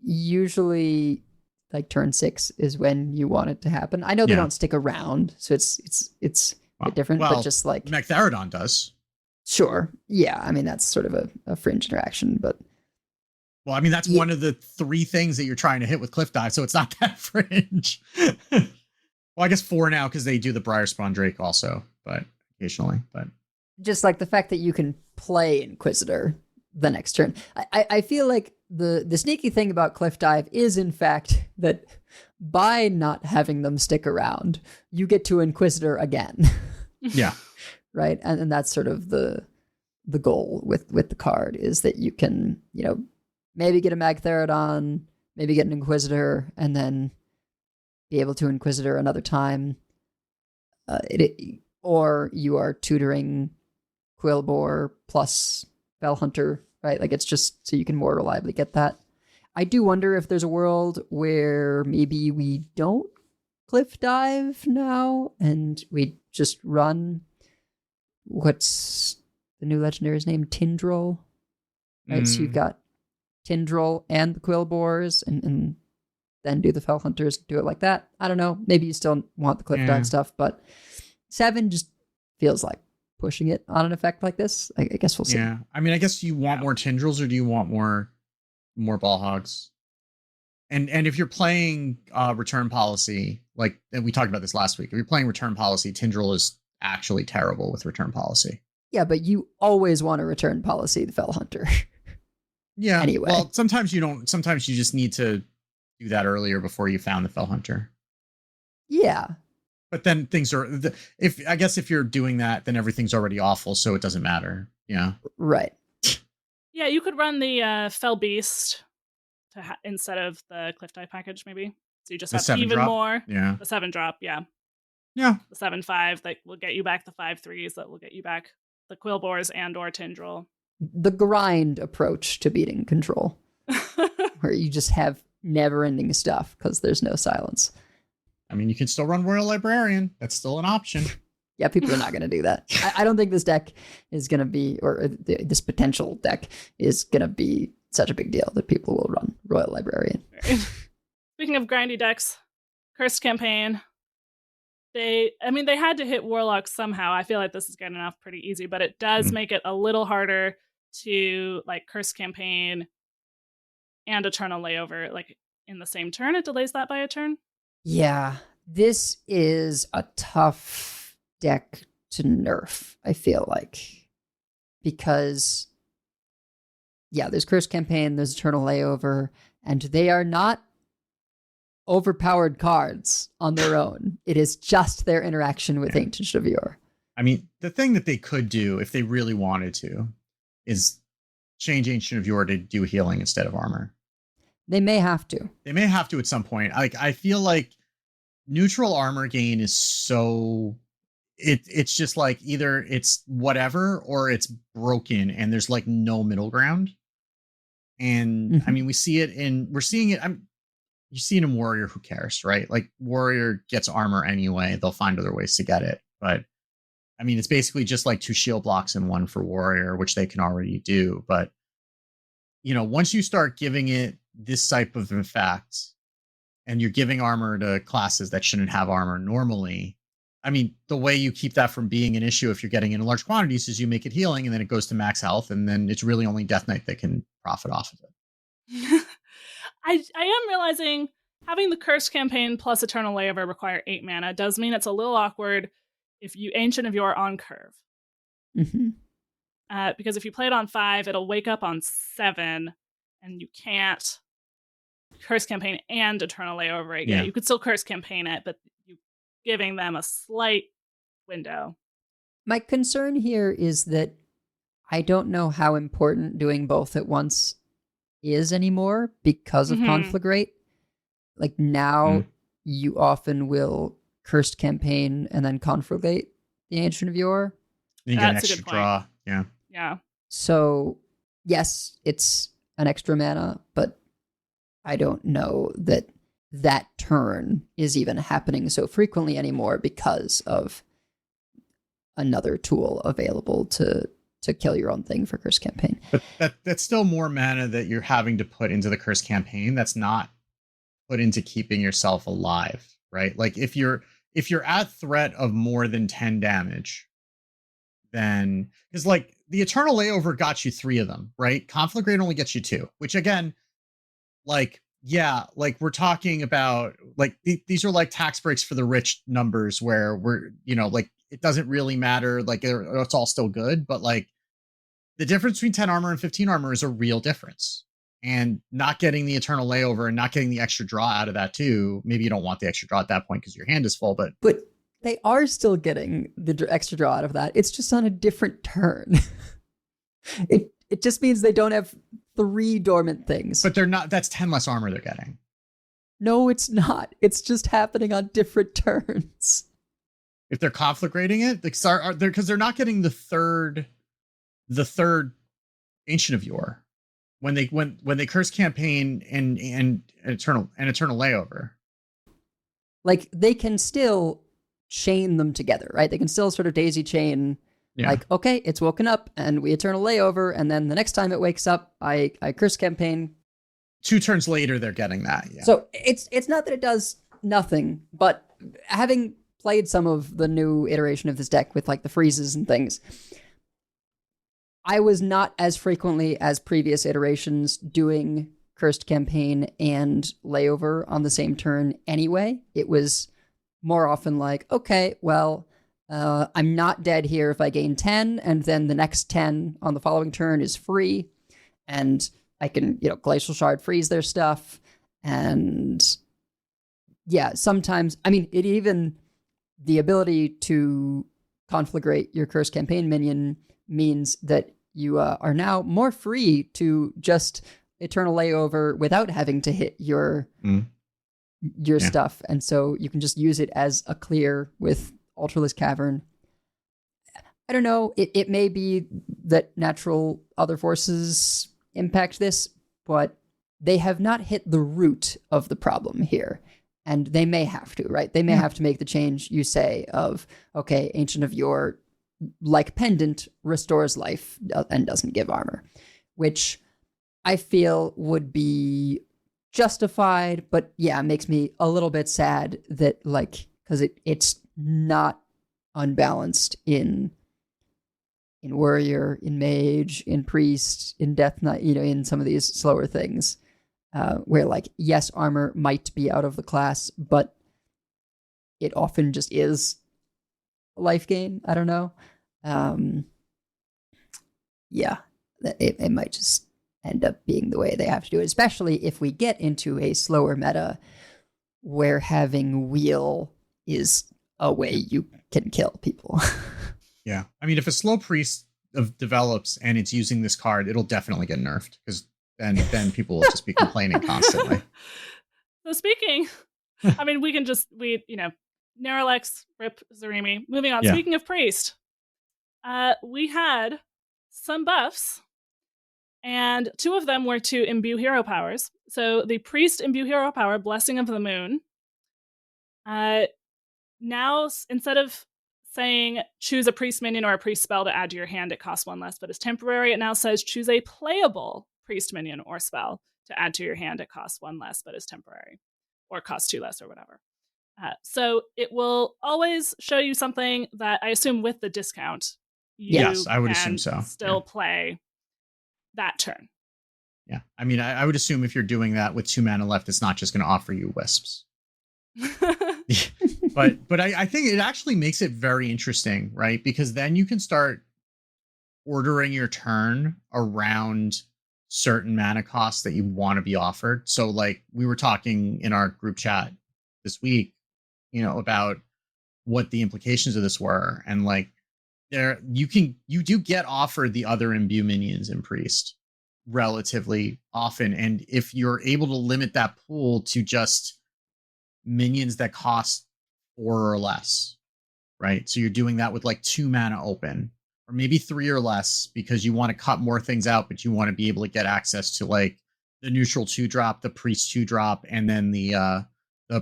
usually like turn 6 is when you want it to happen. I know they don't stick around, so it's a bit different, but just like Magtheridon does. Sure. Yeah. I mean, that's sort of a fringe interaction, but. Well, I mean, that's one of the 3 things that you're trying to hit with Cliff Dive, so it's not that fringe. Well, I guess 4 now because they do the Briar Spawn Drake also, but occasionally. But just like the fact that you can play Inquisitor the next turn. I feel like the sneaky thing about Cliff Dive is, in fact, that by not having them stick around, you get to Inquisitor again. Yeah. Right? And that's sort of the goal with the card, is that you can, maybe get a Magtheridon, maybe get an Inquisitor, and then be able to Inquisitor another time. Or you are tutoring Quillbore plus Fellhunter, right? Like, it's just so you can more reliably get that. I do wonder if there's a world where maybe we don't Cliff Dive now and we just run, what's the new legendary's name? Tindril, right? So you've got Tindril and the Quillbores, and then do the Fellhunters, do it like that. I don't know. Maybe you still want the Cliff Dive stuff, but 7 just feels like pushing it on an effect like this. I guess we'll see. Yeah. I mean, I guess you want more Tindrils, or do you want more Ball Hogs? And if you're playing return policy, like, and we talked about this last week, if you're playing return policy, Tindril is actually terrible with return policy. Yeah, but you always want to return policy the Fellhunter. Yeah. Anyway. Well, sometimes you don't. Sometimes you just need to do that earlier before you found the Fellhunter. Yeah. But then things are, if you're doing that, then everything's already awful, so it doesn't matter. Yeah. Right. Yeah, you could run the Fell Beast instead of the Cliff Dive package, maybe. So you just have even more. Yeah. The 7-drop, yeah. Yeah. The 7/5 that will get you back the 5/3s that will get you back the Quillbores and or Tindril. The grind approach to beating control, where you just have never-ending stuff because there's no silence. I mean, you can still run Royal Librarian. That's still an option. Yeah, people are not going to do that. I don't think this deck is going to be, or this potential deck is going to be such a big deal that people will run Royal Librarian. Speaking of grindy decks, Cursed Campaign. They had to hit Warlocks somehow. I feel like this is getting off pretty easy, but it does make it a little harder to like Cursed Campaign and Eternal Layover like in the same turn. It delays that by a turn. Yeah, this is a tough deck to nerf, I feel like. Because, yeah, there's Cursed Campaign, there's Eternal Layover, and they are not overpowered cards on their own. It is just their interaction with Ancient Shavir. I mean, the thing that they could do if they really wanted to is change Ancient of Yore to do healing instead of armor. They may have to. They may have to at some point. I feel like neutral armor gain is so it's just like either it's whatever or it's broken and there's like no middle ground. And I mean, we're seeing it. You see it in Warrior, who cares, right? Like Warrior gets armor anyway. They'll find other ways to get it. But I mean, it's basically just like 2 shield blocks and 1 for Warrior, which they can already do. But, once you start giving it this type of effect, and you're giving armor to classes that shouldn't have armor normally. I mean, the way you keep that from being an issue if you're getting in large quantities is you make it healing and then it goes to max health, and then it's really only Death Knight that can profit off of it. I am realizing having the Curse campaign plus Eternal Layover require 8 mana does mean it's a little awkward if you Ancient of Yore on curve. Mm-hmm. Because if you play it on 5, it'll wake up on 7, and you can't Curse campaign and Eternal Layover it. Yeah, you could still Curse campaign it, but you're giving them a slight window. My concern here is that I don't know how important doing both at once is anymore because of Conflagrate. Like now, you often will Cursed campaign and then Conflagrate the Ancient of Yore. You get an extra draw. Yeah. So, yes, it's an extra mana, but I don't know that that turn is even happening so frequently anymore because of another tool available to kill your own thing for Curse campaign. But that's still more mana that you're having to put into the Curse campaign. That's not put into keeping yourself alive, right? Like if you're at threat of more than 10 damage, then because like the Eternal Layover got you 3 of them, right? Conflagrate only gets you 2, which again, like, yeah, like we're talking about like these are like tax breaks for the rich numbers where we're, like it doesn't really matter. Like it's all still good, but like the difference between 10 armor and 15 armor is a real difference. And not getting the Eternal Layover and not getting the extra draw out of that too. Maybe you don't want the extra draw at that point because your hand is full, but they are still getting the extra draw out of that. It's just on a different turn. It just means they don't have 3 dormant things. But they're not. That's 10 less armor they're getting. No, it's not. It's just happening on different turns. If they're conflagrating it, because they're not getting the third Ancient of Yore when they Curse campaign and Eternal Layover. Like they can still chain them together, right? They can still sort of daisy chain. Yeah. Like, okay, it's woken up and we Eternal Layover, and then the next time it wakes up, I Curse campaign. 2 turns later, they're getting that. Yeah. So it's not that it does nothing, but having played some of the new iteration of this deck with like the freezes and things, I was not as frequently as previous iterations doing Cursed campaign and Layover on the same turn anyway. It was more often like, okay, well, I'm not dead here if I gain 10, and then the next 10 on the following turn is free, and I can, Glacial Shard freeze their stuff, and yeah, sometimes, I mean, the ability to conflagrate your Curse campaign minion means that you are now more free to just Eternal Layover without having to hit your stuff, and so you can just use it as a clear with Ultralisk Cavern. I don't know, it may be that natural other forces impact this, but they have not hit the root of the problem here. And they may have to, right? They may have to make the change you say of, okay, Ancient of Yore, like Pendant, restores life and doesn't give armor, which I feel would be justified, but yeah, it makes me a little bit sad that, like, because it's not unbalanced in Warrior, in Mage, in Priest, in Death Knight, in some of these slower things, where, like, yes, armor might be out of the class, but it often just is a life gain. I don't know. Yeah, it might just end up being the way they have to do it, especially if we get into a slower meta where having Wheel is a way you can kill people. Yeah. I mean, if a slow priest develops and it's using this card, it'll definitely get nerfed because then people will just be complaining constantly. So speaking, I mean, Neralex, rip Zarimi. Moving on. Yeah. Speaking of priest, we had some buffs, and 2 of them were to imbue hero powers. So the priest imbue hero power, Blessing of the Moon. Now, instead of saying choose a priest minion or a priest spell to add to your hand, it costs 1 less, but it's temporary. It now says choose a playable priest minion or spell to add to your hand. It costs 1 less, but is temporary. or cost 2 less or whatever. So it will always show you something that I assume with the discount, you Yes, I would can assume so. still play that turn. Yeah. I mean, I would assume if you're doing that with 2 mana left, it's not just going to offer you wisps. But I think it actually makes it very interesting, right? Because then you can start ordering your turn around certain mana costs that you want to be offered. So like we were talking in our group chat this week, about what the implications of this were. And like you do get offered the other imbue minions in Priest relatively often. And if you're able to limit that pool to just minions that cost 4 or less, right? So you're doing that with like 2 mana open, or maybe 3 or less, because you want to cut more things out, but you want to be able to get access to like the neutral 2-drop, the Priest 2-drop, and then the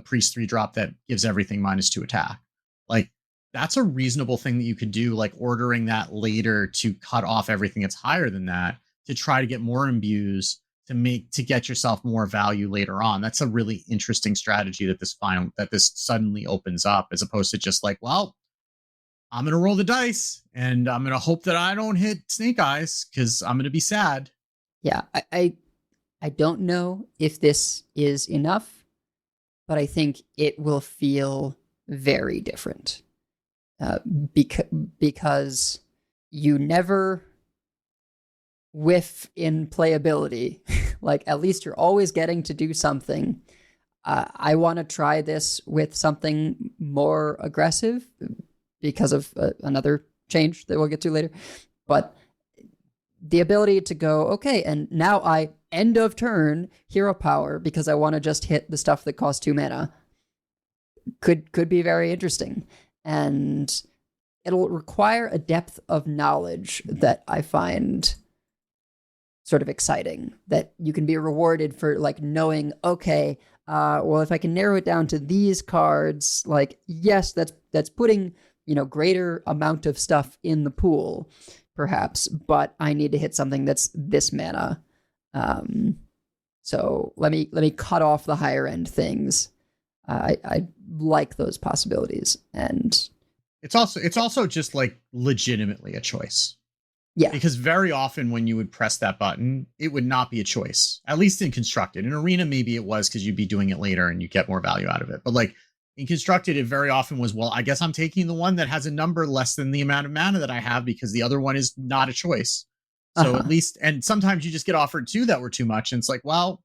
Priest 3-drop that gives everything -2 attack. Like that's a reasonable thing that you could do, like ordering that later to cut off everything that's higher than that to try to get more imbues to get yourself more value later on. That's a really interesting strategy that this suddenly opens up, as opposed to just like, well, I'm going to roll the dice and I'm going to hope that I don't hit Snake Eyes because I'm going to be sad. Yeah, I don't know if this is enough, but I think it will feel very different because you never whiff in playability. Like, at least you're always getting to do something. I want to try this with something more aggressive because of another change that we'll get to later. But the ability to go, okay, and now I end of turn hero power because I want to just hit the stuff that costs 2 mana could be very interesting. And it'll require a depth of knowledge that I find sort of exciting, that you can be rewarded for like knowing, okay, well, if I can narrow it down to these cards, like, yes, that's putting, greater amount of stuff in the pool, perhaps, but I need to hit something that's this mana. So let me cut off the higher end things. I like those possibilities, and it's also just like legitimately a choice. Yeah, because very often when you would press that button, it would not be a choice. At least in Constructed. In Arena, maybe it was because you'd be doing it later and you get more value out of it. But like in Constructed, it very often was, well, I guess I'm taking the one that has a number less than the amount of mana that I have because the other one is not a choice. So at least, and sometimes you just get offered 2 that were too much. And it's like, well,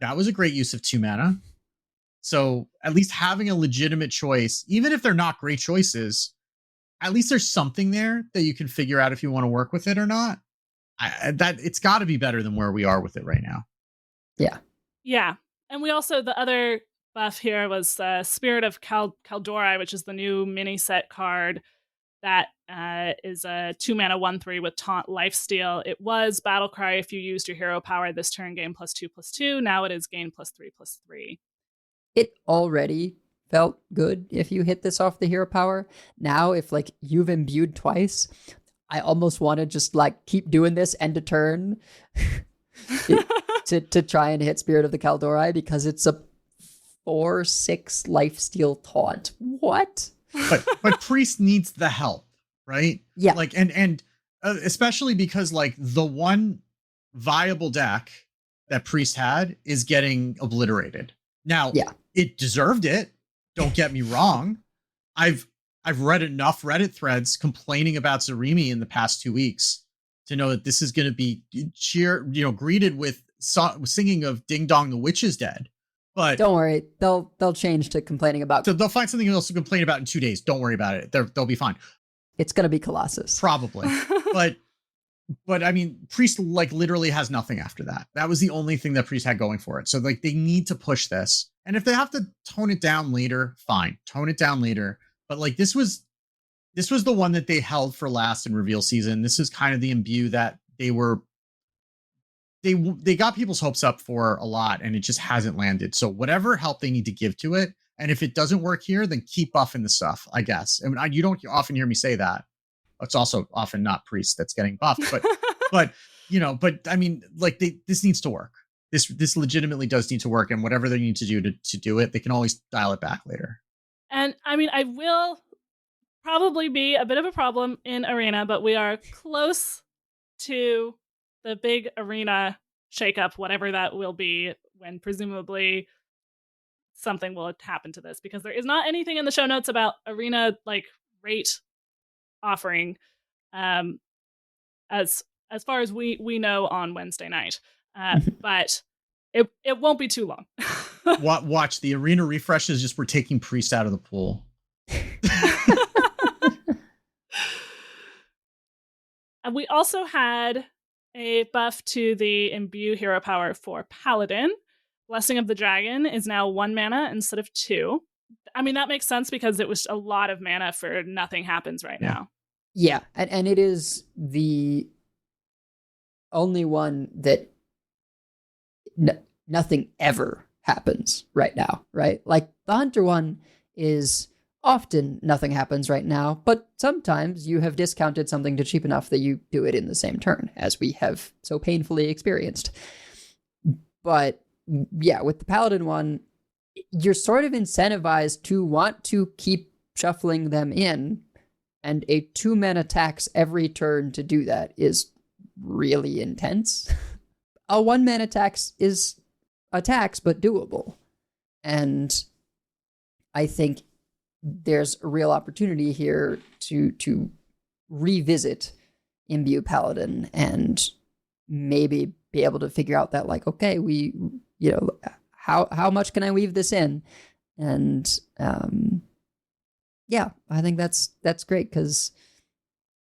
that was a great use of 2 mana. So at least having a legitimate choice, even if they're not great choices, at least there's something there that you can figure out if you want to work with it or not. That it's got to be better than where we are with it right now. Yeah. Yeah. And we also, the other buff here was Spirit of Kaldori, which is the new mini set card that is a 2 mana 1/3 with Taunt Lifesteal. It was Battlecry if you used your hero power this turn, gain +2/+2. Now it is gain +3/+3. It already felt good if you hit this off the hero power. Now, if like you've imbued twice, I almost want to just like keep doing this end of turn to try and hit Spirit of the Kaldori because it's a 4/6 lifesteal taunt. What? But Priest needs the help, right? Yeah. Like and especially because like the one viable deck that Priest had is getting obliterated. Now, it deserved it. Don't get me wrong. I've read enough Reddit threads complaining about Zarimi in the past 2 weeks to know that this is going to be greeted with singing of "Ding Dong, the Witch is Dead." But don't worry, they'll change to complaining about. So they'll find something else to complain about in 2 days. Don't worry about it. They'll be fine. It's going to be Colossus, probably. But I mean, Priest like literally has nothing after that. That was the only thing that Priest had going for it. So like they need to push this. And if they have to tone it down later, fine, tone it down later. But like this was the one that they held for last in reveal season. This is kind of the imbue that they got people's hopes up for a lot, and it just hasn't landed. So whatever help they need to give to it, and if it doesn't work here, then keep buffing the stuff, I guess. I mean, you don't often hear me say that. It's also often not Priest that's getting buffed, but I mean, like this needs to work. this legitimately does need to work, and whatever they need to do to do it, they can always dial it back later. And I mean, I will probably be a bit of a problem in Arena, but we are close to the big Arena shakeup, whatever that will be, when presumably something will happen to this, because there is not anything in the show notes about Arena like rate offering as far as we know on Wednesday night. But it won't be too long. Watch, the Arena refreshes just were taking Priest out of the pool. And we also had a buff to the Imbue hero power for Paladin. Blessing of the Dragon is now 1 mana instead of 2. I mean, that makes sense because it was a lot of mana for nothing happens right now. Yeah, and it is the only one that nothing ever happens right now, right? Like, the Hunter one is often nothing happens right now, but sometimes you have discounted something to cheap enough that you do it in the same turn, as we have so painfully experienced. But yeah, with the Paladin one, you're sort of incentivized to want to keep shuffling them in, and a 2-mana tax every turn to do that is really intense. A 1-mana tax is a tax, but doable. And I think there's a real opportunity here to revisit Imbue Paladin and maybe be able to figure out that, like, okay, how much can I weave this in? And yeah, I think that's great, because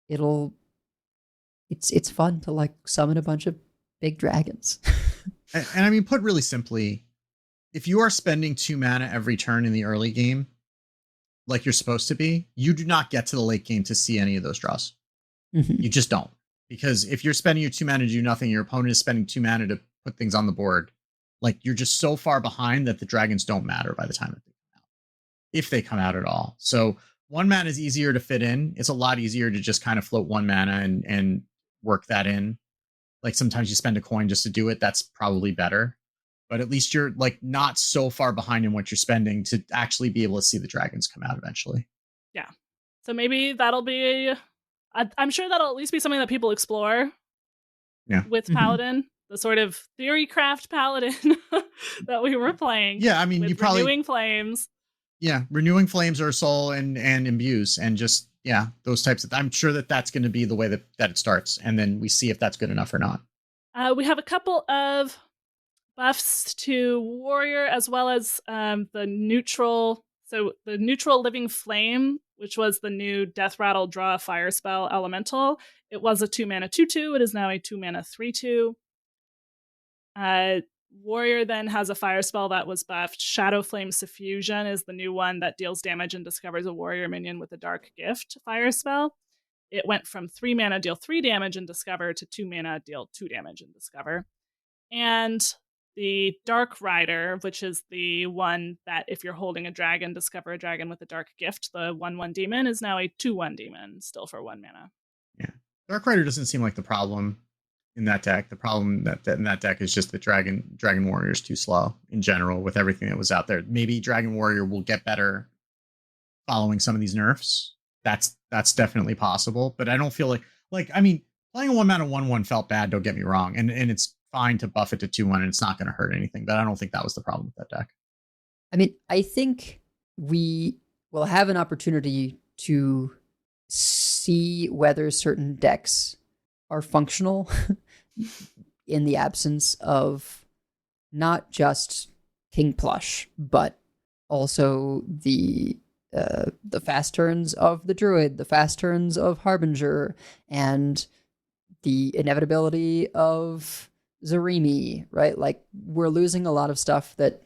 it's fun to like summon a bunch of big dragons. And I mean, put really simply, if you are spending 2 mana every turn in the early game, like you're supposed to be, you do not get to the late game to see any of those draws. Mm-hmm. You just don't. Because if you're spending your 2 mana to do nothing, your opponent is spending 2 mana to put things on the board. Like, you're just so far behind that the dragons don't matter by the time that they come out, if they come out at all. So 1 mana is easier to fit in. It's a lot easier to just kind of float 1 mana and work that in. Like, sometimes you spend a coin just to do it. That's probably better. But at least you're like not so far behind in what you're spending to actually be able to see the dragons come out eventually. Yeah. So maybe that'll be, I'm sure that'll at least be something that people explore with Paladin, the sort of theory craft Paladin that we were playing. Yeah, I mean, with you probably Renewing Flames. Yeah, Renewing Flames or Soul and Imbues, and just, yeah, those types of, I'm sure that's going to be the way that it starts, and then we see if that's good enough or not. We have a couple of buffs to Warrior, as well as the neutral. So the neutral Living Flame, which was the new Death Rattle draw a fire spell elemental. It was a 2-mana 2/2. It is now a 2-mana 3/2. Warrior then has a fire spell that was buffed. Shadow Flame Suffusion is the new one that deals damage and discovers a warrior minion with a dark gift fire spell. It went from 3 mana, deal 3 damage and discover, to 2 mana, deal 2 damage and discover. And the Dark Rider, which is the one that if you're holding a dragon, discover a dragon with a dark gift, the 1/1 demon, is now a 2/1 demon, still for 1 mana. Yeah. Dark Rider doesn't seem like the problem in that deck. The problem that in that deck is just that Dragon Warrior is too slow in general with everything that was out there. Maybe Dragon Warrior will get better following some of these nerfs. That's definitely possible, but I don't feel like I mean, playing a 1-mana 1/1 felt bad, don't get me wrong, and it's fine to buff it to 2/1 and it's not going to hurt anything, but I don't think that was the problem with that deck. I mean, I think we will have an opportunity to see whether certain decks are functional in the absence of not just King Plush, but also the fast turns of the Druid, the fast turns of Harbinger, and the inevitability of Zarimi, right? Like, we're losing a lot of stuff that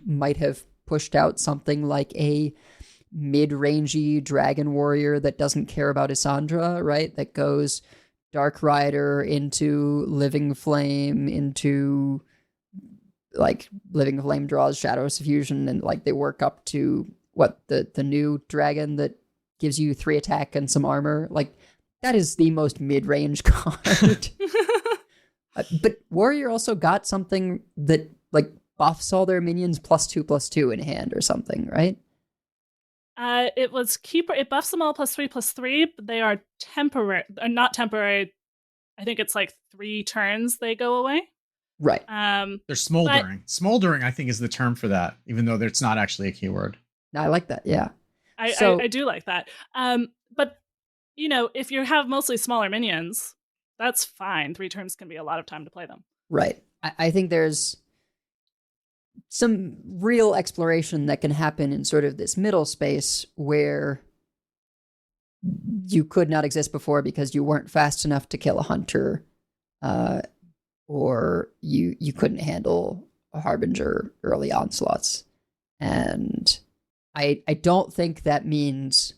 might have pushed out something like a mid-rangey Dragon Warrior that doesn't care about Isandra, right? That goes Dark Rider into Living Flame, into like Living Flame draws Shadow Suffusion, and like they work up to what the new dragon that gives you 3 attack and some armor. Like, that is the most mid-range card. But Warrior also got something that like buffs all their minions +2/+2 in hand or something, right? It was keeper. It buffs them all +3/+3, but they are temporary. Not temporary. I think it's like 3 turns they go away. Right. They're smoldering. Smoldering, I think, is the term for that, even though it's not actually a keyword. I like that. Yeah. I do like that. But if you have mostly smaller minions, that's fine. 3 turns can be a lot of time to play them. Right. I think there's some real exploration that can happen in sort of this middle space where you could not exist before because you weren't fast enough to kill a hunter, or you couldn't handle a harbinger early onslaughts. And I don't think that means,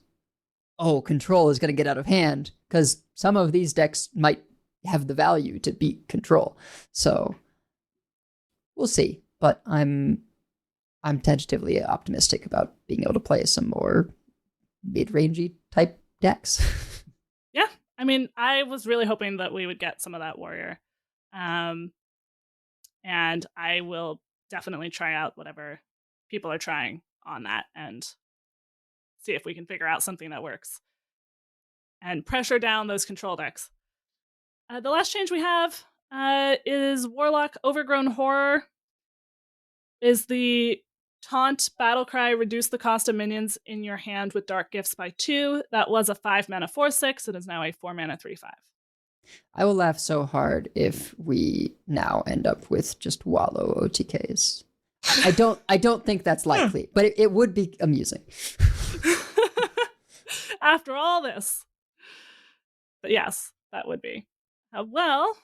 control is going to get out of hand, because some of these decks might have the value to beat control. So we'll see. But I'm tentatively optimistic about being able to play some more mid-rangey type decks. Yeah, I mean, I was really hoping that we would get some of that warrior, and I will definitely try out whatever people are trying on that and see if we can figure out something that works and pressure down those control decks. The last change we have is Warlock Overgrown Horror. Is the taunt battle cry, reduce the cost of minions in your hand with dark gifts by 2. That was a 5 mana 4/6. It is now a 4 mana 3/5. I will laugh so hard if we now end up with just Wallow OTKs. I don't think that's likely, but it would be amusing. After all this. But yes, that would be. Well,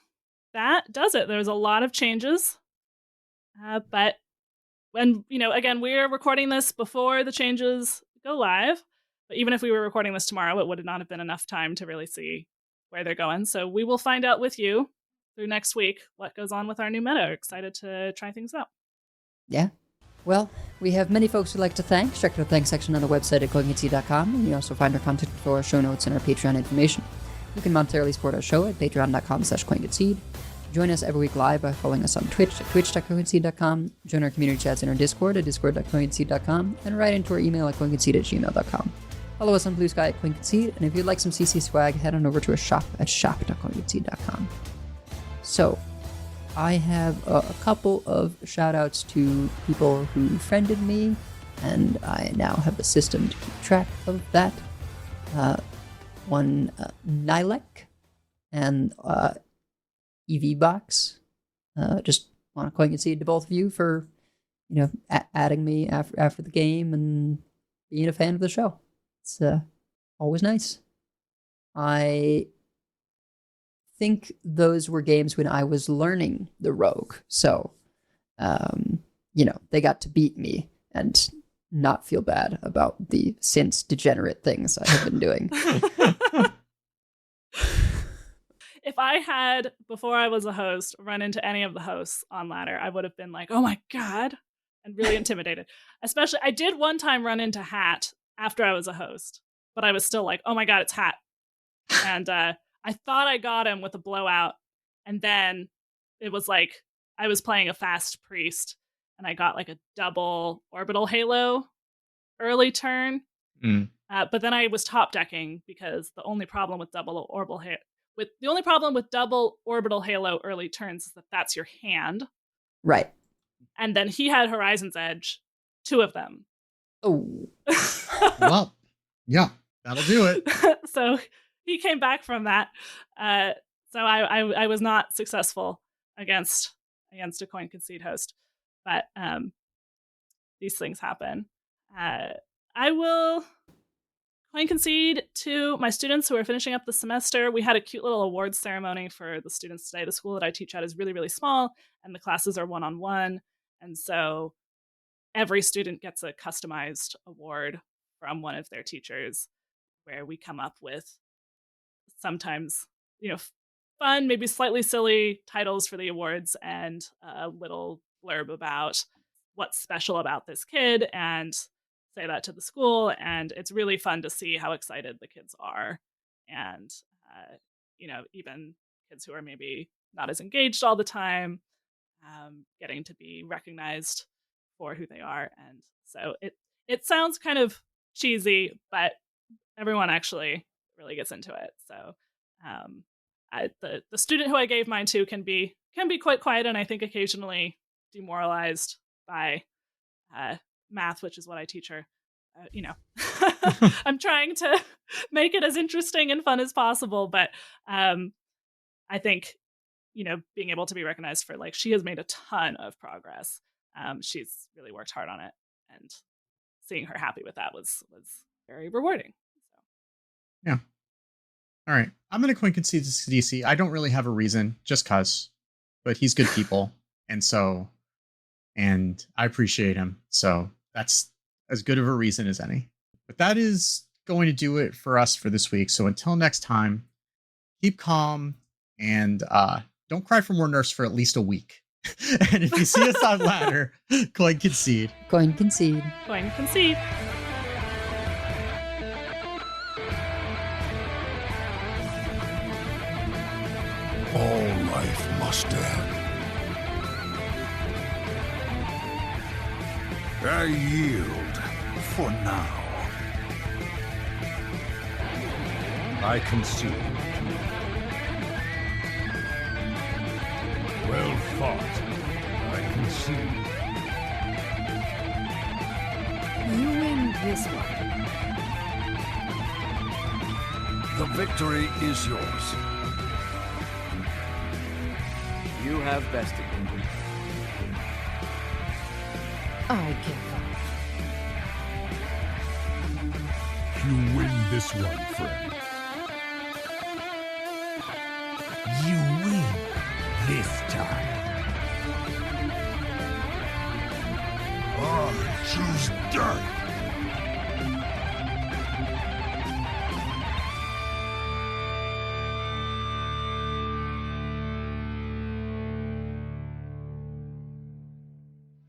that does it. There's a lot of changes. But when, again, we're recording this before the changes go live. But even if we were recording this tomorrow, it would not have been enough time to really see where they're going. So we will find out with you through next week what goes on with our new meta. Excited to try things out. Yeah. Well, we have many folks we'd like to thank. Check out the thanks section on the website at Concede.com, and you also find our content for our show notes and our Patreon information. You can monetarily support our show at patreon.com/Concede. Join us every week live by following us on Twitch at twitch.concede.com. Join our community chats in our Discord at discord.concede.com, and write into our email at coincede@gmail.com. Follow us on Blue Sky at Concede, and if you'd like some CC swag, head on over to our shop at shop.concede.com. So, I have a couple of shout-outs to people who friended me, and I now have a system to keep track of that. One, Nilek, and EVBox. Just want to concede to both of you for, adding me after the game and being a fan of the show. It's always nice. I think those were games when I was learning the rogue. So, they got to beat me and not feel bad about the since degenerate things I have been doing. If I had, before I was a host, run into any of the hosts on ladder, I would have been like, oh my God, and really intimidated. Especially, I did one time run into Hat after I was a host, but I was still like, oh my God, it's Hat. And I thought I got him with a blowout, and then it was like, I was playing a fast priest, and I got like a double orbital halo early turn. But then I was top decking because the only problem with double orbital halo early turns is that that's your hand. Right. And then he had Horizon's Edge, 2 of them. Oh. Well, yeah, that'll do it. So he came back from that. So I was not successful against a coin concede host. But these things happen. I will coin concede to my students who are finishing up the semester. We had a cute little awards ceremony for the students today. The school that I teach at is really, really small, and the classes are one-on-one. And so every student gets a customized award from one of their teachers, where we come up with sometimes, fun, maybe slightly silly titles for the awards and a little blurb about what's special about this kid and say that to the school. And it's really fun to see how excited the kids are. And, even kids who are maybe not as engaged all the time, getting to be recognized for who they are. And so it sounds kind of cheesy, but everyone actually really gets into it. So the student who I gave mine to can be quite quiet, and I think occasionally demoralized by math, which is what I teach her. I'm trying to make it as interesting and fun as possible, but I think being able to be recognized for, like, she has made a ton of progress. She's really worked hard on it, and seeing her happy with that was very rewarding. So. Yeah. All right. I'm going to coin Concede to DC. I don't really have a reason, just cause, but he's good people. and I appreciate him. So that's as good of a reason as any. But that is going to do it for us for this week. So until next time, keep calm and don't cry for more nerfs for at least a week. And if you see us on ladder, coin Concede. Coin Concede. Coin Concede. All life must end. I yield for now. I concede. Well fought. I concede. You win this one. The victory is yours. You have bested me. I give up. You win this one, friend. You win this time. I choose death.